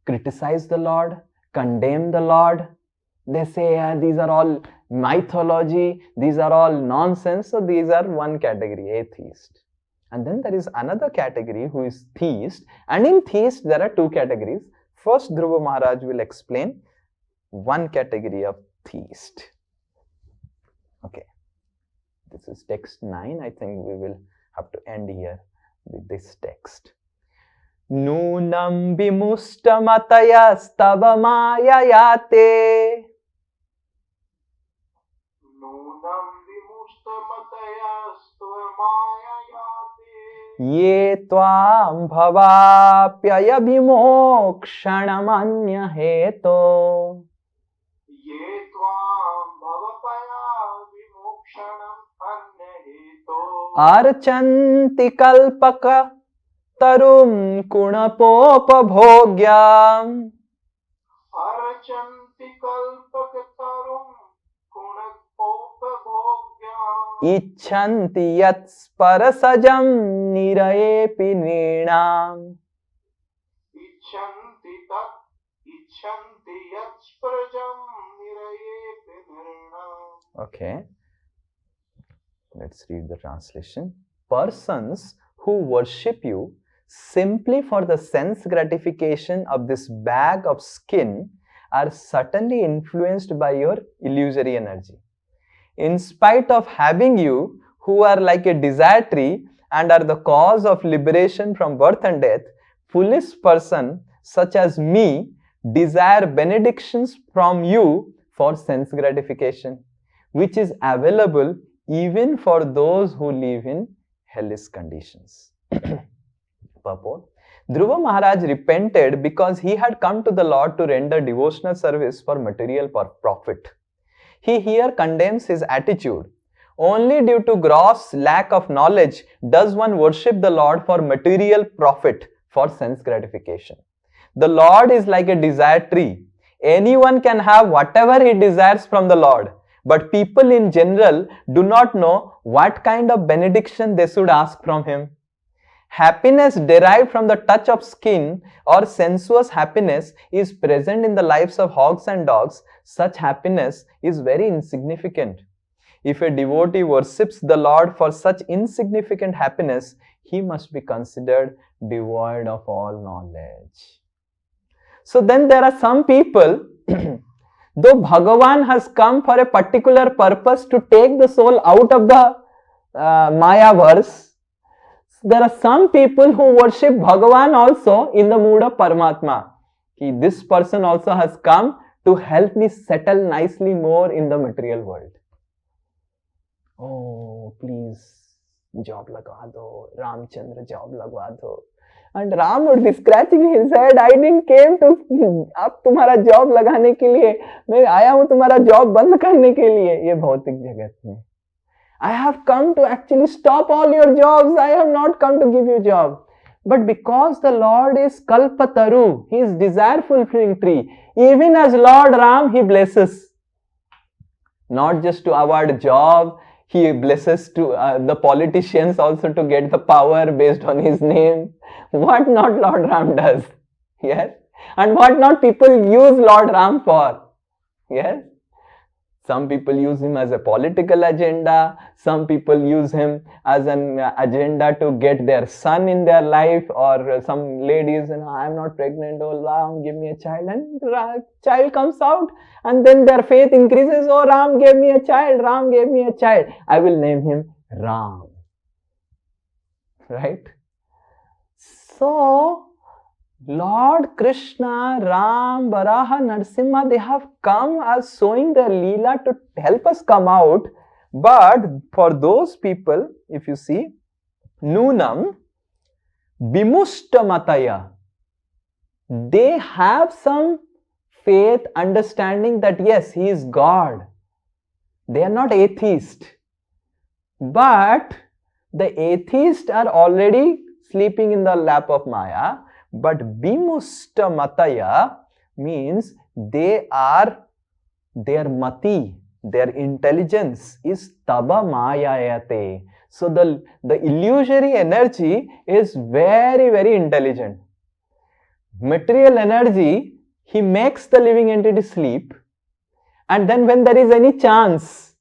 criticize the Lord, condemn the Lord. They say, these are all mythology, these are all nonsense. So these are one category, atheist. And then there is another category who is theist. And in theist, there are two categories. First, Dhruva Maharaj will explain one category of theist. Okay. This is text 9. I think we will have to end here. with this text. Nunam vimustamatayastava mayayate. नूनं विमुष्टमतयस्त्वमाययाते Ye tvam bhavapyaya vimokshanamanya ये त्वां भवपया विमोक्षणम् अन्यहेतो archanti kalpaka tarum kunapopabhogyam अर्चन्ति कल्पकतरुं गुणकोपभोग्याम् icchanti yat parasajam nirayepi nrinam. इच्छन्ति यत्प्रजं निरयेऽपि निर्णम्. Okay, let's read the translation. Persons who worship you simply for the sense gratification of this bag of skin are certainly influenced by your illusory energy. In spite of having you, who are like a desire tree and are the cause of liberation from birth and death, foolish person such as me desire benedictions from you for sense gratification, which is available even for those who live in hellish conditions. Purport. Dhruva Maharaj repented because he had come to the Lord to render devotional service for material profit. He here condemns his attitude. Only due to gross lack of knowledge does one worship the Lord for material profit, for sense gratification. The Lord is like a desire tree. Anyone can have whatever he desires from the Lord, but people in general do not know what kind of benediction they should ask from him. Happiness derived from the touch of skin or sensuous happiness is present in the lives of hogs and dogs. Such happiness is very insignificant. If a devotee worships the Lord for such insignificant happiness, he must be considered devoid of all knowledge. So then there are some people, though Bhagavan has come for a particular purpose to take the soul out of the Maya verse, there are some people who worship Bhagavan also in the mood of Paramatma. This person also has come to help me settle nicely more in the material world. Oh, please, job lagwa do, Ramchandra job lagwa do. And Ram would be scratching his head. I didn't came to अब तुम्हारा job लगाने के लिए, मैं आया हूँ तुम्हारा job बंद करने के लिए. ये भौतिक जगत में I have come to actually stop all your jobs. I have not come to give you job. But because the Lord is Kalpataru, He is desire fulfilling tree. Even as Lord Ram, He blesses. Not just to award job, He blesses to the politicians also to get the power based on His name. What not Lord Ram does. Yes. And what not people use Lord Ram for. Yes. Some people use him as a political agenda. Some people use him as an agenda to get their son in their life, or some ladies, I am not pregnant, oh Ram, give me a child, and child comes out, and then their faith increases. Oh, Ram gave me a child, Ram gave me a child, I will name him Ram. Right? So, Lord Krishna, Ram, Varaha, Narsimha, they have come as showing their Leela to help us come out. But for those people, if you see, Nunam, Vimushtamataya, they have some faith, understanding that yes, He is God. They are not atheists. But the atheists are already sleeping in the lap of Maya. But Vimushta Mataya means their mati, their intelligence is Taba Mayayate. So the illusory energy is very, very intelligent. Material energy, he makes the living entity sleep, and then when there is any chance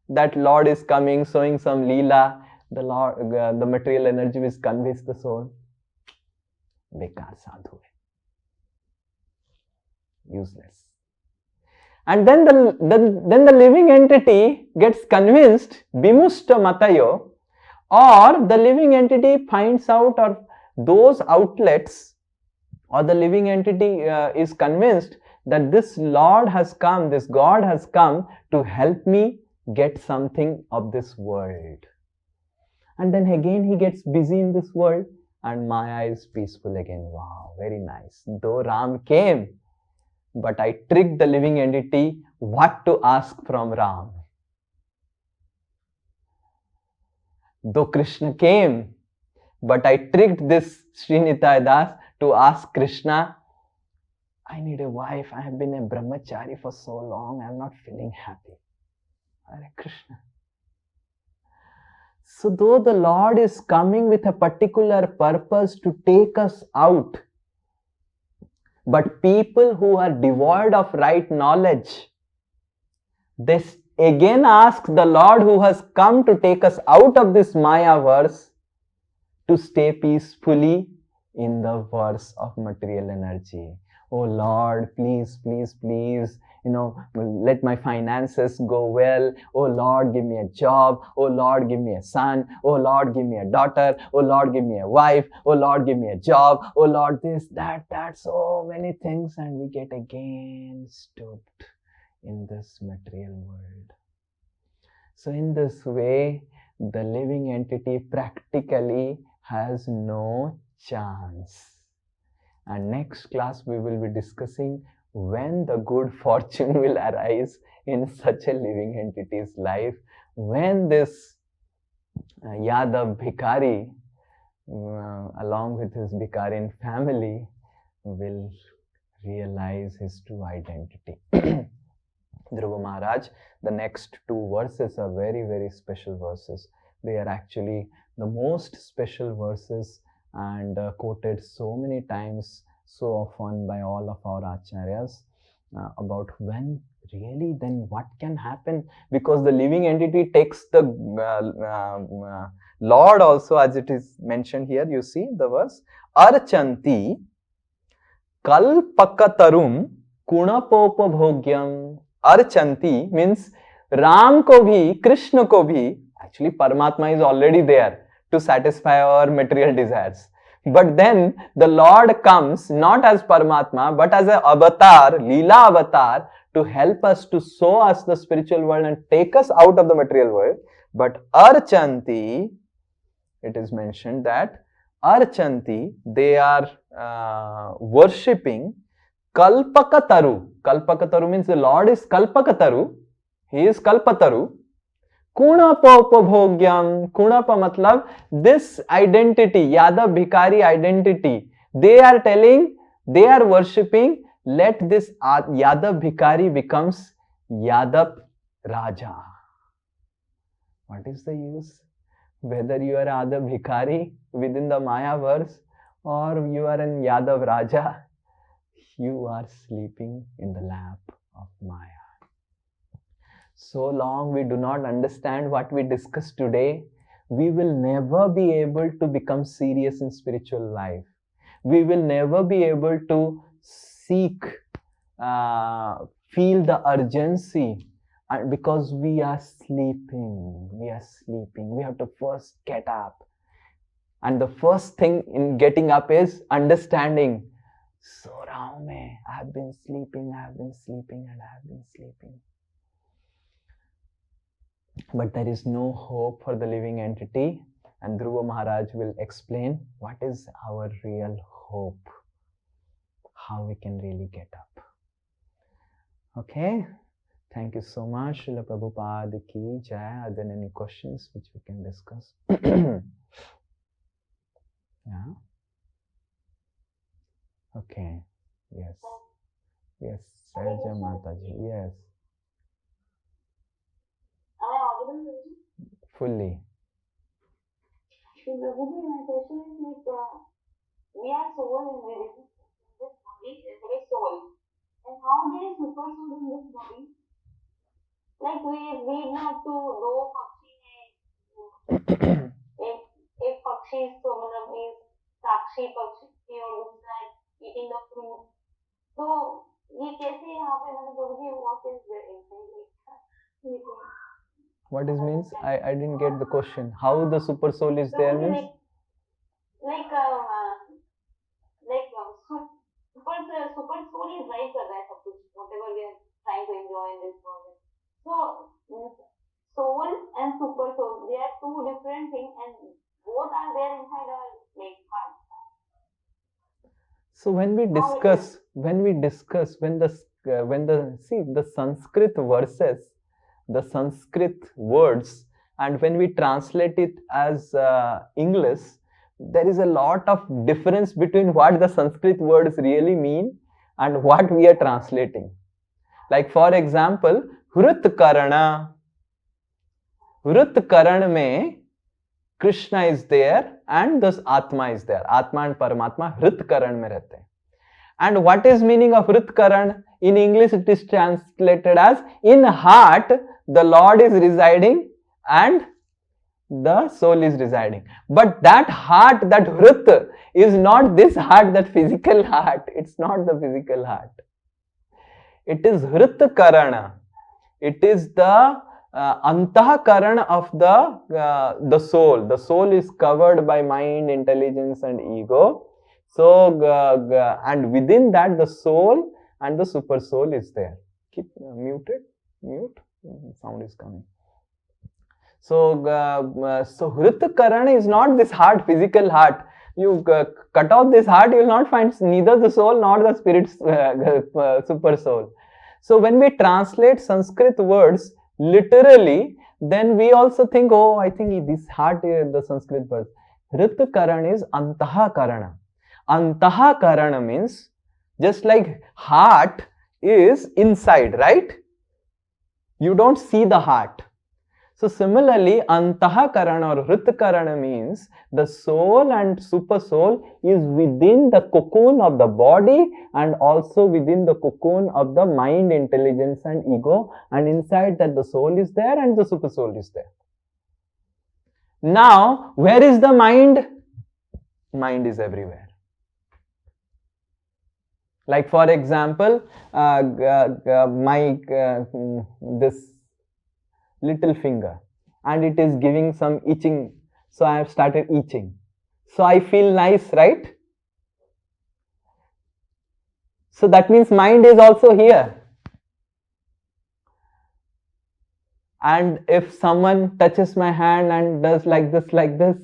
that Lord is coming, showing some Leela, the material energy will convince the soul. Bekar sadhu hai. Useless. And then the living entity gets convinced, Vimushta Matayo, or the living entity finds out, or those outlets, or the living entity is convinced that this Lord has come, this God has come to help me get something of this world. And then again he gets busy in this world and Maya is peaceful again. Wow, very nice. Though Ram came, but I tricked the living entity what to ask from Ram. Though Krishna came, but I tricked this Srinitai Das to ask Krishna, I need a wife. I have been a brahmachari for so long. I am not feeling happy. Hare Krishna. So though the Lord is coming with a particular purpose to take us out, but people who are devoid of right knowledge, they again ask the Lord who has come to take us out of this Maya verse to stay peacefully in the verse of material energy. Oh Lord, please, please, please, let my finances go well. Oh Lord, give me a job. Oh Lord, give me a son. Oh Lord, give me a daughter. Oh Lord, give me a wife. Oh Lord, give me a job. Oh Lord, this, that, so many things, and we get again stooped in this material world. So in this way, the living entity practically has no chance. And next class we will be discussing when the good fortune will arise in such a living entity's life, when this Yadav Bhikari, along with his Bhikarin family, will realize his true identity. Dhruva Maharaj, the next two verses are very, very special verses. They are actually the most special verses and quoted so many times, so often by all of our acharyas about when really then what can happen, because the living entity takes the Lord also, as it is mentioned here. You see the verse, Archanti Kalpakatarum Kunapopabhogyam. Archanti means Ram ko bhi, Krishna ko bhi, actually Paramatma is already there to satisfy our material desires. But then the Lord comes not as Paramatma but as an avatar, Leela avatar, to help us, to show us the spiritual world and take us out of the material world. But Archanti, it is mentioned that Archanti, they are worshipping Kalpakataru. Kalpakataru means the Lord is Kalpakataru. He is Kalpataru. Kunapa upabhogyam. Kunapa matlab this identity, Yadav Bhikari identity. They are telling, they are worshipping, let this Yadav Bhikari becomes Yadav Raja. What is the use? Whether you are Yadav Bhikari within the Maya verse or you are an Yadav Raja, you are sleeping in the lap of Maya. So long we do not understand what we discussed today, we will never be able to become serious in spiritual life. We will never be able to seek, feel the urgency, because we are sleeping. We are sleeping. We have to first get up. And the first thing in getting up is understanding. So rahu mein, I have been sleeping, and I have been sleeping. But there is no hope for the living entity, and Dhruva Maharaj will explain what is our real hope, how we can really get up. Okay, thank you so much. Srila Prabhupada ki jai. Are there any questions which we can discuss? Yeah. Okay. Yes. Sahaja Mataji. Yes. Am I audible? Fully. Prabhuji, my question is like, we are soul in this body, there is soul. And how there is super soul in this body? Like we read not to do Pakshi hai. If Pakshi is so means Sakshi Pakshi looks like eating the fruit. So ये कैसे यहाँ पे मतलब प्रभु जी what is the inside? What is means? I didn't get the question. How the super soul is there means? Like super soul is right कर रहा है सब कुछ whatever we are trying to enjoy in this world. So soul and super soul, they are two different things and both are there inside our like heart. So when the see the Sanskrit verses, the Sanskrit words, and when we translate it as English, there is a lot of difference between what the Sanskrit words really mean and what we are translating. Like for example, Hrut Karana. Hrut Karan mein Krishna is there and thus Atma is there. Atma and Paramatma Hrut Karan mein rehte. And what is meaning of Hrut Karan? In English it is translated as in heart the Lord is residing and the soul is residing. But that heart, that Hrut, is not this heart, that physical heart. It's not the physical heart. It is Hrut Karana. It is the Antahkarana of the soul. The soul is covered by mind, intelligence and ego. So, and within that the soul and the super soul is there. Keep muted. Mute. Sound is coming. So, Hrut Karana is not this heart, physical heart. You cut off this heart, you will not find neither the soul nor the spirit, super soul. So, when we translate Sanskrit words literally, then we also think, oh, I think this heart is the Sanskrit word. Hrut Karana is Antaha Karana. Antaha Karana means just like heart is inside, right? You don't see the heart. So similarly, Antaha Karana or Hrut Karana means the soul and super soul is within the cocoon of the body and also within the cocoon of the mind, intelligence and ego, and inside that the soul is there and the super soul is there. Now, where is the mind? Mind is everywhere. Like for example, this little finger and it is giving some itching. So I have started itching. So I feel nice, right? So that means mind is also here. And if someone touches my hand and does like this,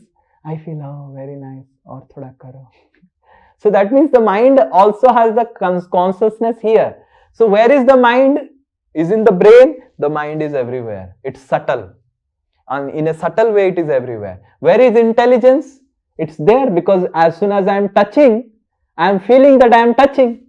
I feel, oh, very nice. Aur thoda karo. So that means the mind also has the consciousness here. So where is the mind? Is in the brain. The mind is everywhere. It's subtle. And in a subtle way, it is everywhere. Where is intelligence? It's there because as soon as I am touching, I am feeling that I am touching.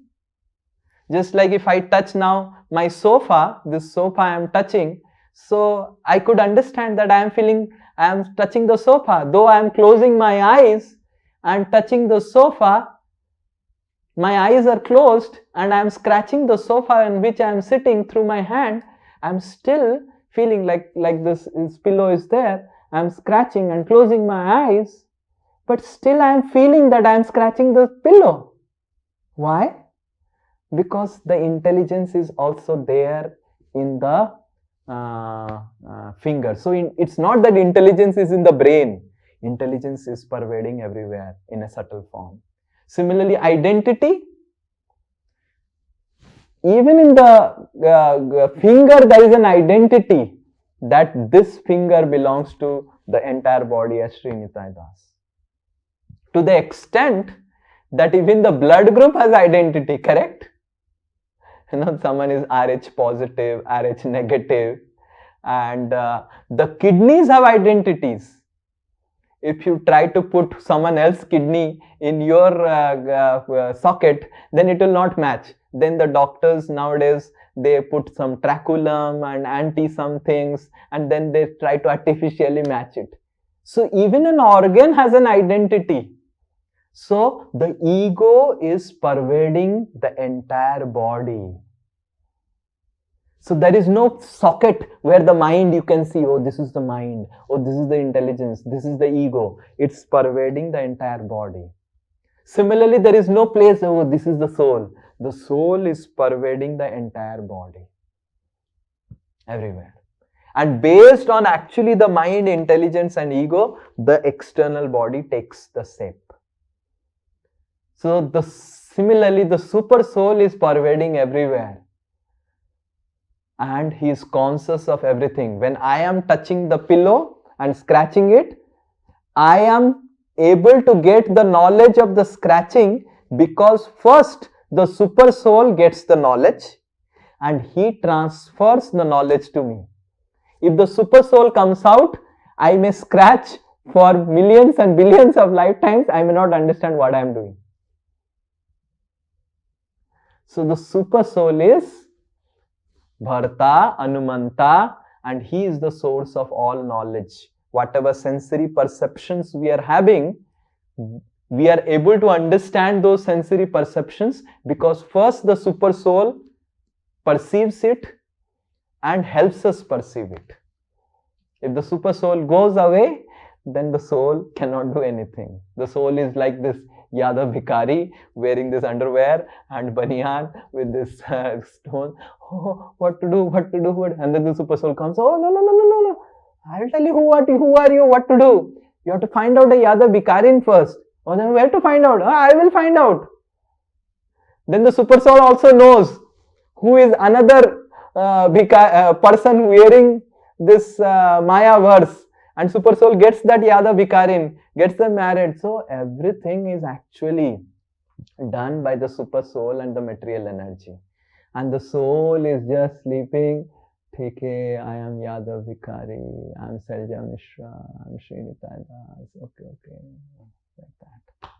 Just like if I touch now my sofa, this sofa I am touching. So I could understand that I am feeling, I am touching the sofa. Though I am closing my eyes and touching the sofa, my eyes are closed and I am scratching the sofa on which I am sitting through my hand. I am still feeling like this pillow is there. I am scratching and closing my eyes, but still I am feeling that I am scratching the pillow. Why? Because the intelligence is also there in the finger. So it's not that intelligence is in the brain. Intelligence is pervading everywhere in a subtle form. Similarly, identity, even in the finger there is an identity that this finger belongs to the entire body as Sri Nitai Das. To the extent that even the blood group has identity, correct? You know, someone is Rh positive, Rh negative, and the kidneys have identities. If you try to put someone else's kidney in your socket, then it will not match. Then the doctors nowadays, they put some traculum and anti some things and then they try to artificially match it. So even an organ has an identity. So the ego is pervading the entire body. So there is no socket where the mind you can see, oh, this is the mind, oh, this is the intelligence, this is the ego. It's pervading the entire body. Similarly, there is no place, oh, this is the soul. The soul is pervading the entire body. Everywhere. And based on actually the mind, intelligence and ego, the external body takes the shape. So similarly, the super soul is pervading everywhere. And he is conscious of everything. When I am touching the pillow and scratching it, I am able to get the knowledge of the scratching because first the super soul gets the knowledge and he transfers the knowledge to me. If the super soul comes out, I may scratch for millions and billions of lifetimes, I may not understand what I am doing. So the super soul is Bharta, Anumanta, and he is the source of all knowledge. Whatever sensory perceptions we are having, we are able to understand those sensory perceptions because first the super soul perceives it and helps us perceive it. If the super soul goes away, then the soul cannot do anything. The soul is like this Yadav Bhikari wearing this underwear and banyan with this stone. Oh, what to do, what to do, what? And then the super soul comes. Oh, no. I will tell you who are you, what to do. You have to find out a Yadav Bhikarin first. Oh, then where to find out? I will find out. Then the super soul also knows who is another person wearing this Maya verse. And super soul gets that Yadav Bhikarin, gets them married. So everything is actually done by the super soul and the material energy. And the soul is just sleeping. Okay, I am Yadav Bhikari, I am Selja Mishra, I am Srinitha Das. Okay, like that.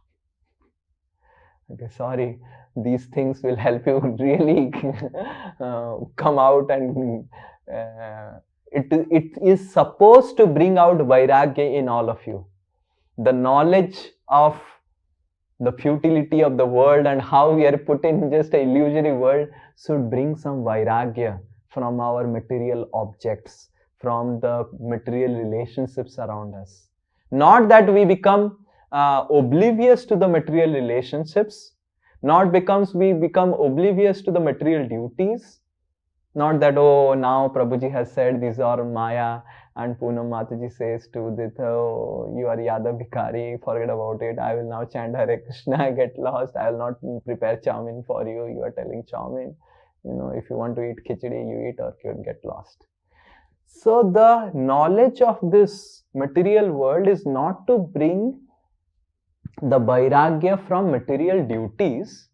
Okay, sorry, these things will help you really come out and it is supposed to bring out Vairagya in all of you. The knowledge of the futility of the world and how we are put in just an illusory world should bring some Vairagya from our material objects, from the material relationships around us. Not that we become oblivious to the material relationships, not because we become oblivious to the material duties, not that, oh, now Prabhuji has said these are Maya and Poonam Mataji says to this, oh, you are Yadav Bhikari, forget about it, I will now chant Hare Krishna, get lost, I will not prepare chowmin for you, you are telling chowmin, if you want to eat khichdi, you eat or you get lost. So the knowledge of this material world is not to bring the Vairagya from material duties,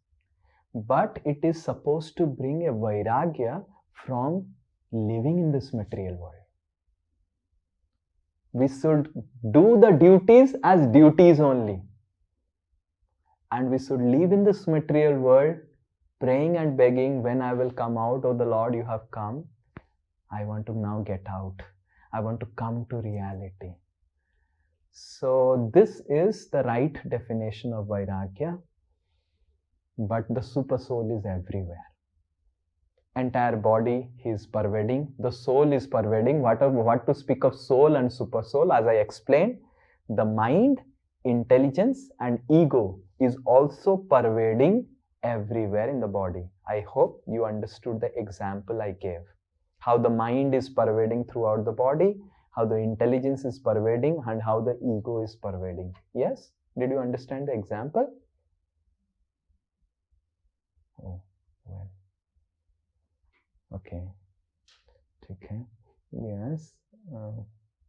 but it is supposed to bring a Vairagya from living in this material world. We should do the duties as duties only. And we should live in this material world praying and begging, when I will come out, oh the Lord, you have come. I want to now get out. I want to come to reality. So this is the right definition of Vairagya. But the super soul is everywhere. Entire body is pervading. The soul is pervading. What to speak of soul and super soul? As I explained, the mind, intelligence and ego is also pervading everywhere in the body. I hope you understood the example I gave. How the mind is pervading throughout the body, how the intelligence is pervading and how the ego is pervading. Yes? Did you understand the example? Oh, well. Okay. Okay. Yes.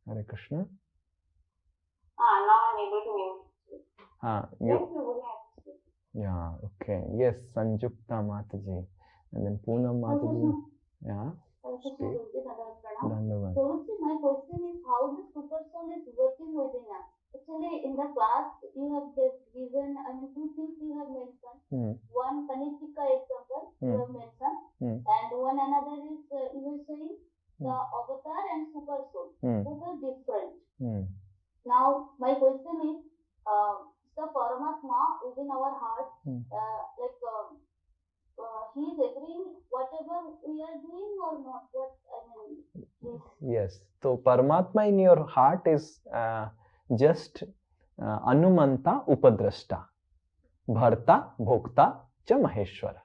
Hare Krishna. Now I'm able to mute. Yeah, okay. Yes, Sanjukta Mataji. And then Poonam Mataji. Yeah. Speak. Dandavat. So, my question is how the super soul is working within us. Actually, in the class, you have given two things you have mentioned. One Kanitika example you have mentioned, and one another is you were saying the avatar and super soul. Both are different. Now, my question is, the Paramatma within our heart, he is agreeing whatever we are doing or not? What I mean, yes. So Paramatma in your heart is just Anumanta Upadrashta, Bharta Bhokta cha Maheshwara.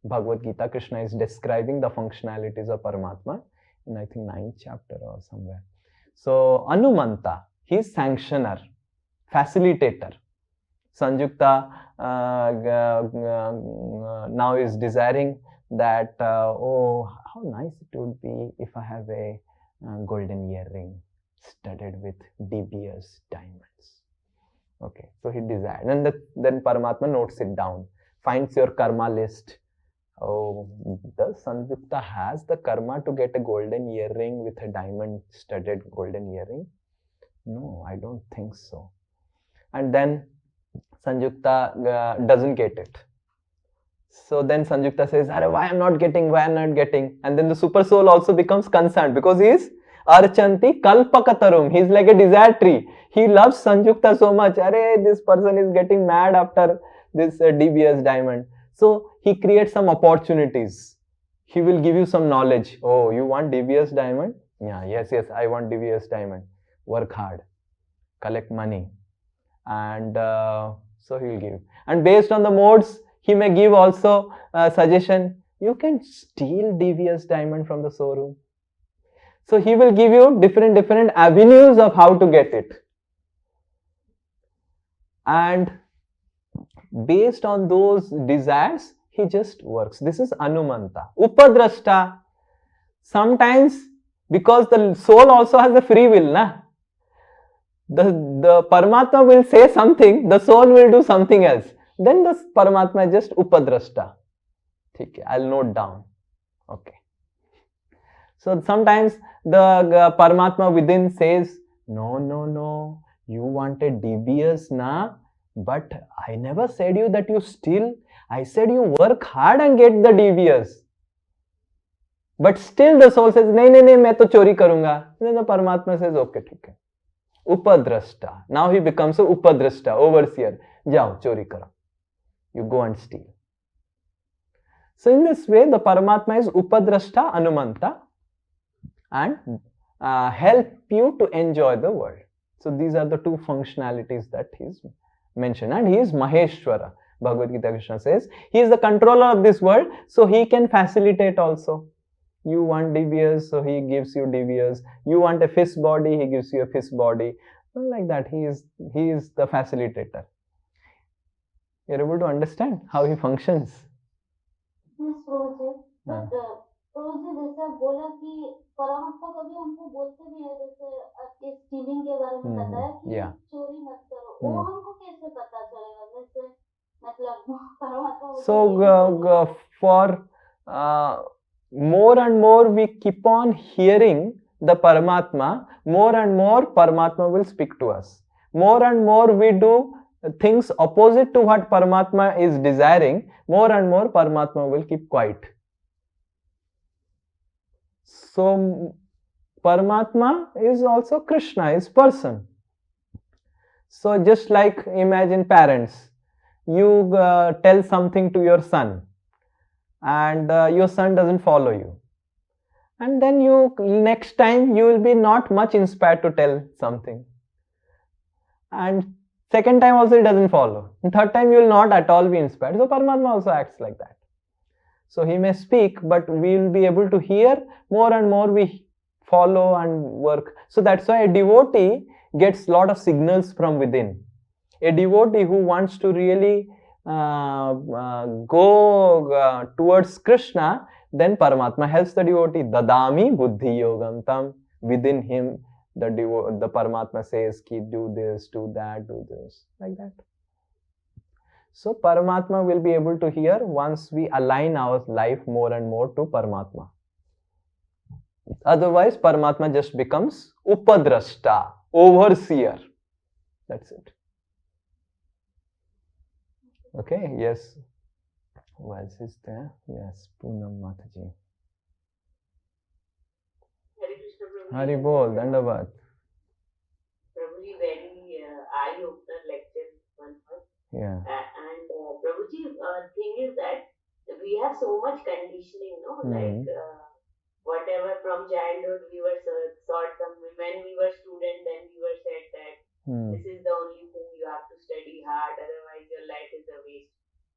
Bhagavad Gita, Krishna is describing the functionalities of Paramatma. in I think 9th chapter or somewhere. So Anumanta, he's sanctioner, facilitator. Sanjukta now is desiring that, oh, how nice it would be if I have a golden earring studded with dubious diamonds. Okay, so he desired, and then Paramatma notes it down, finds your karma list. Oh, does Sanjukta has the karma to get a golden earring with a diamond studded golden earring? No, I don't think so. And then Sanjukta doesn't get it. So then Sanjukta says, why I'm not getting? And then the super soul also becomes concerned because he is Archanti Kalpakatarum. He's like a desire tree. He loves Sanjukta so much. This person is getting mad after this dubious diamond. So he creates some opportunities. He will give you some knowledge. Oh, you want dubious diamond? Yeah, yes, I want dubious diamond. Work hard. Collect money. And so he will give. And based on the modes, he may give also a suggestion. You can steal devious diamond from the showroom. So he will give you different avenues of how to get it. And based on those desires, he just works. This is Anumanta. Upadrashta. Sometimes, because the soul also has a free will, the Paramatma will say something, the soul will do something else. Then the Paramatma is just Upadrashta. Okay, I'll note down. Okay. So sometimes the Paramatma within says, no, you wanted devious, but I never said you that you steal. I said you work hard and get the devious. But still the soul says, nahin, main to chori karunga. Then the Paramatma says, okay, okay. Upadrashta. Now he becomes a Upadrashta, overseer. Jao, chori karo. You go and steal. So in this way, the Paramatma is Upadrashta, Anumanta, and help you to enjoy the world. So these are the two functionalities that he's mentioned. And he is Maheshwara. Bhagavad Gita Krishna says, he is the controller of this world, so he can facilitate also. You want devious, so he gives you devious. You want a fish body, he gives you a fish body. Like that, he is the facilitator. You're able to understand how he functions? Yes, Prabhuji. But Prabhuji, जैसे आप बोला कि परमात्मा कभी हमको बोलते भी है, जैसे इस स्टीलिंग के बारे में बताया कि चोरी मत करो, वो हमको कैसे पता चलेगा? जैसे मतलब परमात्मा So for more and more we keep on hearing the Paramatma, more and more Paramatma will speak to us. More and more we do things opposite to what Paramatma is desiring, more and more Paramatma will keep quiet. So Paramatma is also Krishna, is person. So just like imagine parents, you tell something to your son and your son doesn't follow you. And then next time you will be not much inspired to tell something. And second time also it doesn't follow. And third time you will not at all be inspired. So Paramatma also acts like that. So he may speak, but we will be able to hear more and more we follow and work. So that's why a devotee gets a lot of signals from within. A devotee who wants to really go towards Krishna, then Paramatma helps the devotee. Dadami buddhi yogam tam. Within him, the Paramatma says, do this, do that, do this, like that. So Paramatma will be able to hear once we align our life more and more to Paramatma. Otherwise, Paramatma just becomes Upadrashta, overseer. That's it. Okay, yes. Who else is there? Yes, Poonam Mataji. Hari Bol, Dandavat. Prabhuji, very eye-opener lecture one was. Yeah. And Prabhuji, thing is that we have so much conditioning, like whatever from childhood we were taught when we were students, then we were said that this is the only thing you have to study hard, otherwise your life is a waste.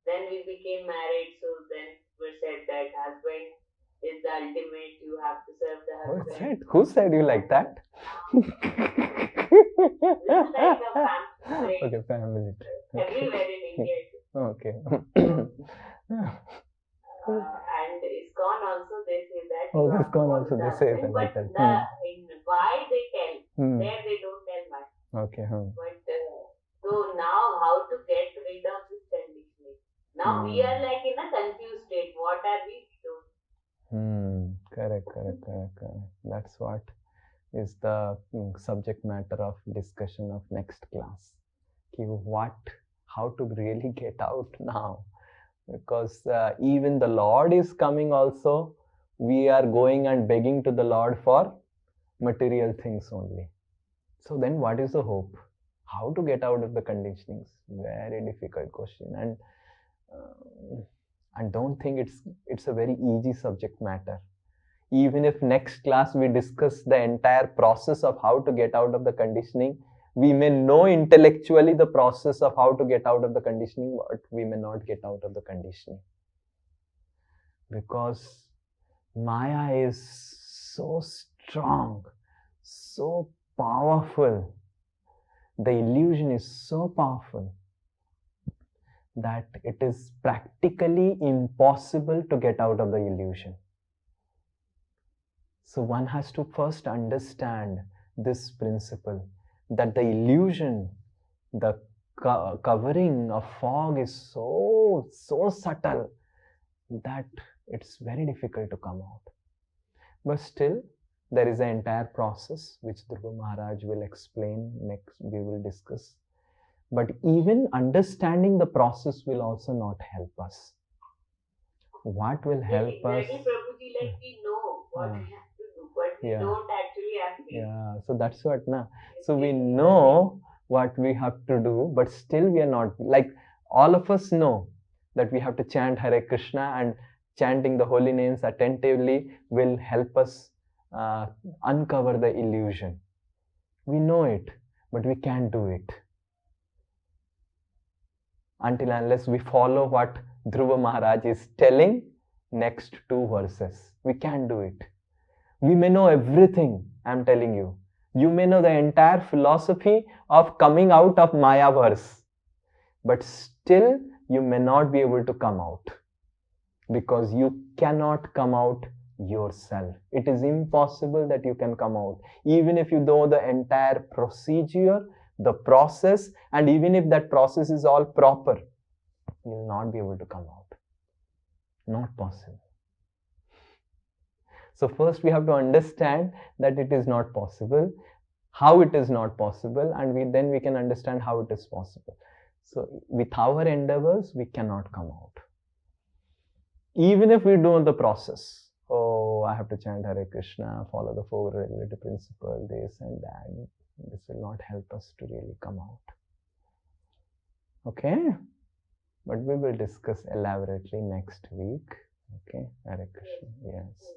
Then we became married, so then we said that husband is the ultimate, you have to serve the husband. said? Who said you like that? This is like a family trait. Okay, family trait. Everywhere in India. Okay. And ISKCON also they say that. Oh, you have ISKCON all also they the say thing, like but that. in why they tell, Hmm. there they don't tell much. Okay. But so now how to get rid of this conditioning? Now we are like in a confused state. What are we doing? Correct. That's what is the subject matter of discussion of next class. How to really get out now, because even the Lord is coming also. We are going and begging to the Lord for material things only. So then what is the hope? How to get out of the conditionings? Very difficult question, and don't think it's a very easy subject matter. Even if next class we discuss the entire process of how to get out of the conditioning, we may know intellectually the process of how to get out of the conditioning, but we may not get out of the conditioning. Because Maya is so strong, so powerful. The illusion is so powerful that it is practically impossible to get out of the illusion. So one has to first understand this principle, that the illusion, the covering of fog is so subtle that it's very difficult to come out. But still, there is an entire process which Dhruva Maharaj will explain next, we will discuss. But even understanding the process will also not help us. What will help us? Prabhuji, like we know what we have to do, but we don't actually have to. Yeah, so that's what, na. So we know what we have to do, but still we are not, like all of us know that we have to chant Hare Krishna, and chanting the holy names attentively will help us uncover the illusion. We know it, but we can't do it until unless we follow what Dhruva Maharaj is telling next 2 verses. We can't do it. We may know everything, I'm telling you. You may know the entire philosophy of coming out of Maya verse, but still you may not be able to come out, because you cannot come out yourself. It is impossible that you can come out. Even if you know the entire procedure, the process, and even if that process is all proper, you will not be able to come out. Not possible. So first we have to understand that it is not possible, how it is not possible, and then we can understand how it is possible. So with our endeavors, we cannot come out. Even if we do the process, oh, I have to chant Hare Krishna, follow the 4 regulative principles, this and that, this will not help us to really come out. Okay? But we will discuss elaborately next week. Okay? Hare Krishna. Yes.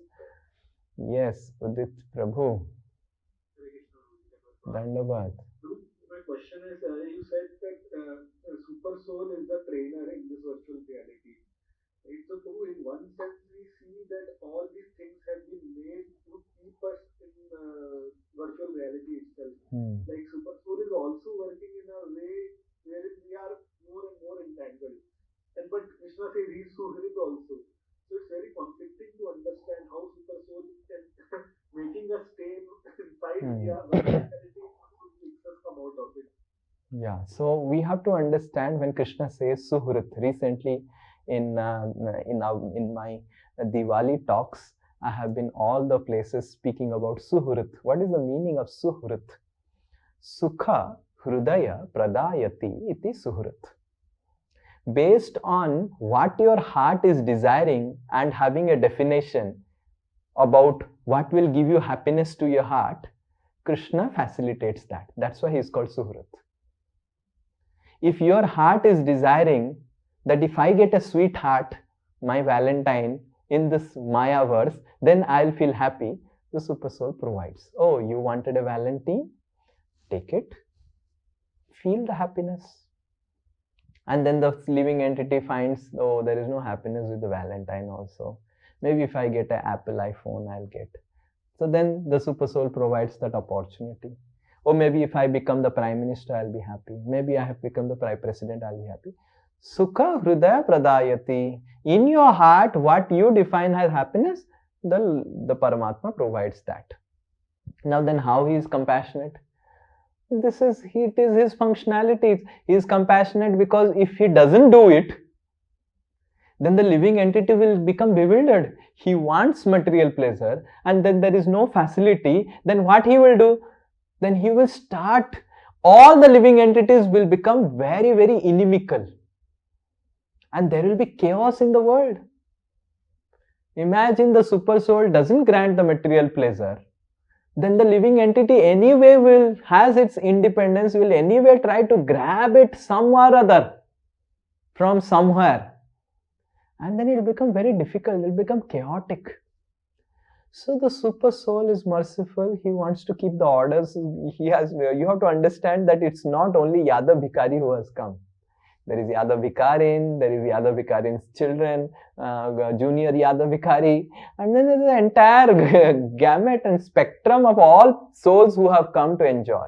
Yes, Udit Prabhu. Dandabad. My question is, you said that Super Soul is the trainer in this virtual reality. Right? So, Prabhu, in one sense, we see that all these things have been made to keep us in virtual reality itself. Like Super Soul is also working in a way wherein we are more and more entangled. But Krishna says he's Suhrit also. So it's very conflicting to understand how Super Soul can making us stay inside reality makes us come out of it. Yeah, so we have to understand when Krishna says Suhrit. Recently, in my Diwali talks, I have been all the places speaking about Suhrit. What is the meaning of Suhrit? Sukha Hrudaya Pradayati iti Suhrit. Based on what your heart is desiring and having a definition about what will give you happiness to your heart, Krishna facilitates that. That's why he is called Suhrit. If your heart is desiring that if I get a sweetheart, my Valentine, in this Maya verse, then I'll feel happy, the Super Soul provides. Oh, you wanted a Valentine? Take it. Feel the happiness. And then the living entity finds, oh, there is no happiness with the Valentine also. Maybe if I get an Apple iPhone, I'll get. So then the super soul provides that opportunity. Or maybe if I become the prime minister, I'll be happy. Maybe I have become the prime president, I'll be happy. Sukha hridaya pradayati. In your heart, what you define as happiness, the Paramatma provides that. Now then, how he is compassionate? It is his functionality. He is compassionate because if he doesn't do it, then the living entity will become bewildered. He wants material pleasure and then there is no facility. Then what he will do? Then he will start, all the living entities will become very, very inimical. And there will be chaos in the world. Imagine the super soul doesn't grant the material pleasure. Then the living entity anyway has its independence, will anyway try to grab it somewhere or other from somewhere. And then it will become very difficult, it will become chaotic. So the super soul is merciful, he wants to keep the orders. You have to understand that it's not only Yada Bhikari who has come. There is Yada Bhikarin, there is Yada Bhikarin's children, junior Yada Bhikari, and then there is the entire gamut and spectrum of all souls who have come to enjoy.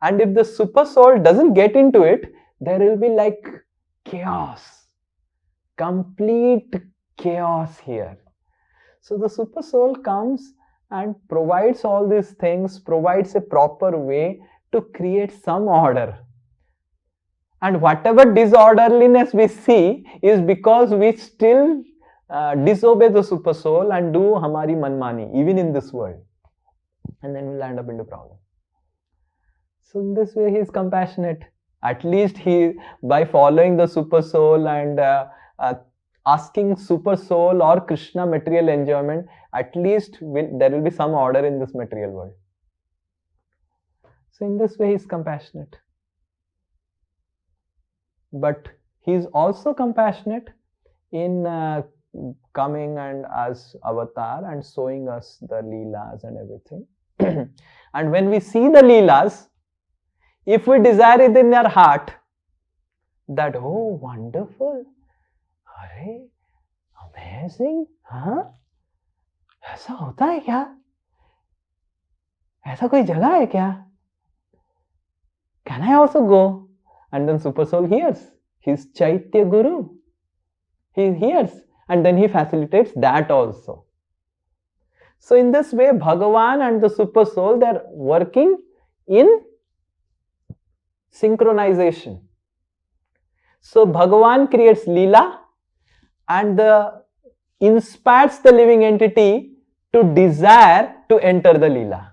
And if the super soul doesn't get into it, there will be like chaos, complete chaos here. So the super soul comes and provides all these things, provides a proper way to create some order. And whatever disorderliness we see is because we still disobey the super soul and do hamari manmani, even in this world. And then we'll end up into problem. So in this way he is compassionate. At least he, by following the super soul and asking super soul or Krishna material enjoyment, at least there will be some order in this material world. So in this way he is compassionate. But he is also compassionate in coming and as avatar and showing us the leelas and everything. And when we see the leelas, if we desire it in our heart, that, oh, wonderful, अरे amazing, हाँ, ऐसा होता है क्या? ऐसा कोई जगह है क्या? Can I also go? And then super soul hears. He's Chaitya Guru. He hears and then he facilitates that also. So in this way, Bhagavan and the super soul, they are working in synchronization. So Bhagavan creates Leela and inspires the living entity to desire to enter the Leela.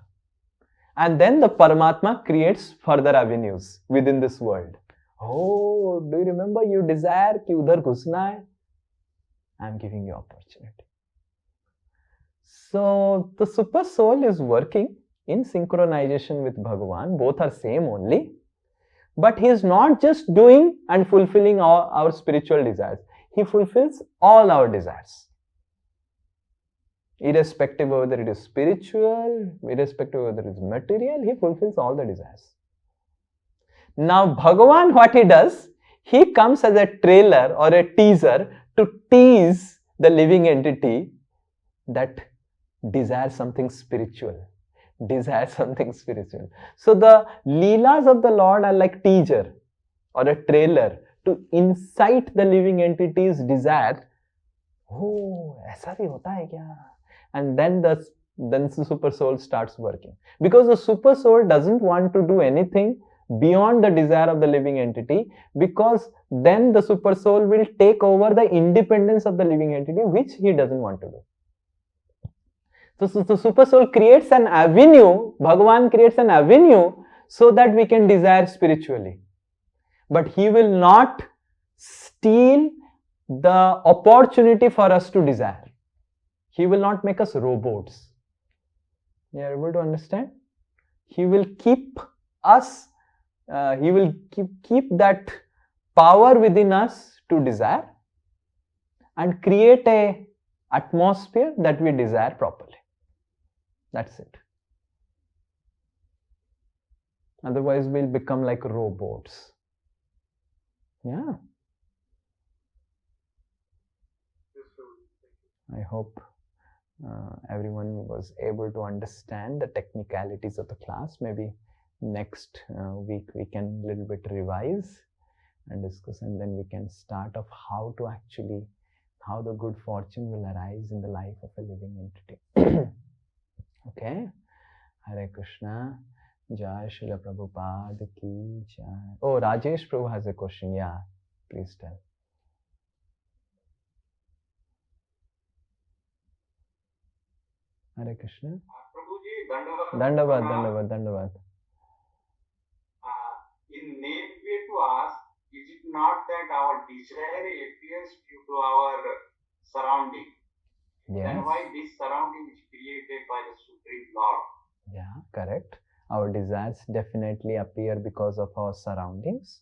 And then the Paramatma creates further avenues within this world. Oh, do you remember you desire कि उधर घुसना है? I am giving you opportunity. So the super soul is working in synchronization with Bhagavan. Both are same only. But he is not just doing and fulfilling our spiritual desires. He fulfills all our desires. Irrespective of whether it is spiritual, irrespective of whether it is material, he fulfills all the desires. Now Bhagavan, what he does, he comes as a trailer or a teaser to tease the living entity that desires something spiritual. Desire something spiritual. So the leelas of the Lord are like teaser or a trailer to incite the living entity's desire. Oh, ऐसा भी होता है क्या? And then the super soul starts working. Because the super soul doesn't want to do anything beyond the desire of the living entity, because then the super soul will take over the independence of the living entity, which he doesn't want to do. So the super soul creates an avenue, Bhagavan creates an avenue so that we can desire spiritually. But he will not steal the opportunity for us to desire. He will not make us robots. You are able to understand? He will keep us, he will keep that power within us to desire and create a atmosphere that we desire properly. That's it. Otherwise, we'll become like robots. Yeah. I hope everyone was able to understand the technicalities of the class. Maybe next week we can little bit revise and discuss, and then we can start off how the good fortune will arise in the life of a living entity. Okay. Hare Krishna. Jai Srila Prabhupada ki jai. Oh, Rajesh Prabhu has a question. Yeah, please tell. Hare Krishna. Prabhuji, Dandavad. In name way to ask, is it not that our desire appears due to our surrounding? Yes. Then why this surrounding is created by the Supreme Lord? Yeah, correct. Our desires definitely appear because of our surroundings.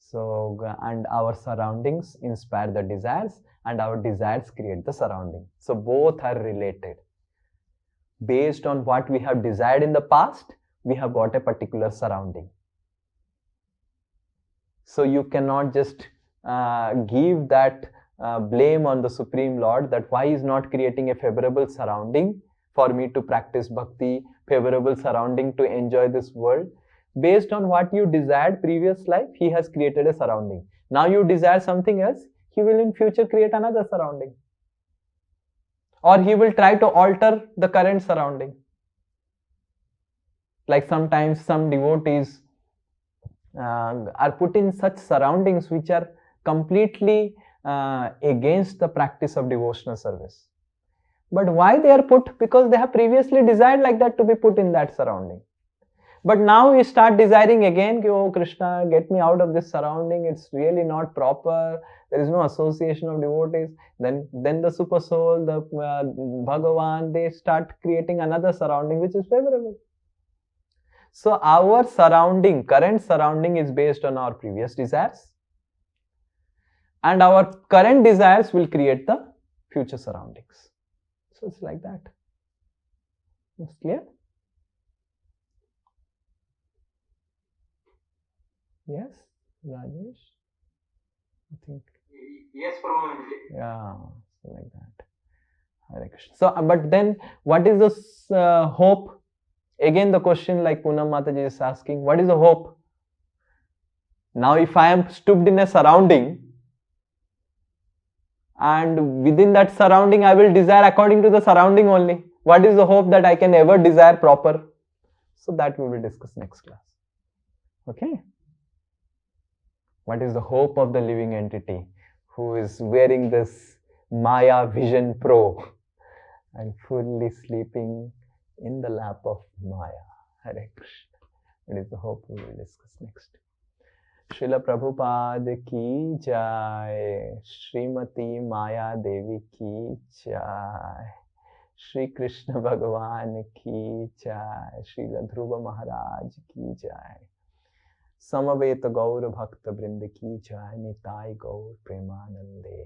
So, and our surroundings inspire the desires, and our desires create the surrounding. So, both are related. Based on what we have desired in the past, we have got a particular surrounding. So, you cannot just give that blame on the Supreme Lord that why is not creating a favorable surrounding for me to practice bhakti, favorable surrounding to enjoy this world. Based on what you desired previous life, he has created a surrounding. Now you desire something else, he will in future create another surrounding. Or he will try to alter the current surrounding. Like sometimes some devotees are put in such surroundings which are completely against the practice of devotional service. But why they are put? Because they have previously desired like that to be put in that surrounding. But now we start desiring again, oh Krishna, get me out of this surrounding, it's really not proper, there is no association of devotees. Then the super soul, the Bhagavan, they start creating another surrounding which is favorable. So our surrounding, current surrounding is based on our previous desires. And our current desires will create the future surroundings. So it's like that. It's clear? Yes, Rajesh? I think. Yes, Prabhuji. Yeah, so like that. Hare Krishna. So, but then what is this hope? Again, the question like Poonam Mataji is asking, what is the hope? Now, if I am stooped in a surrounding, and within that surrounding, I will desire according to the surrounding only. What is the hope that I can ever desire proper? So, that we will discuss next class. Okay? What is the hope of the living entity who is wearing this Maya Vision Pro and fully sleeping in the lap of Maya? Hare Krishna. It is the hope we will discuss next. Srila Prabhupada ki jai, Srimati Maya Devi ki jai, Shri Krishna Bhagavan ki jai, Srila Dhruva Maharaj ki jai, Samaveta Gaur Bhakta Vrinda ki jai, Nitai Gaur Premanande.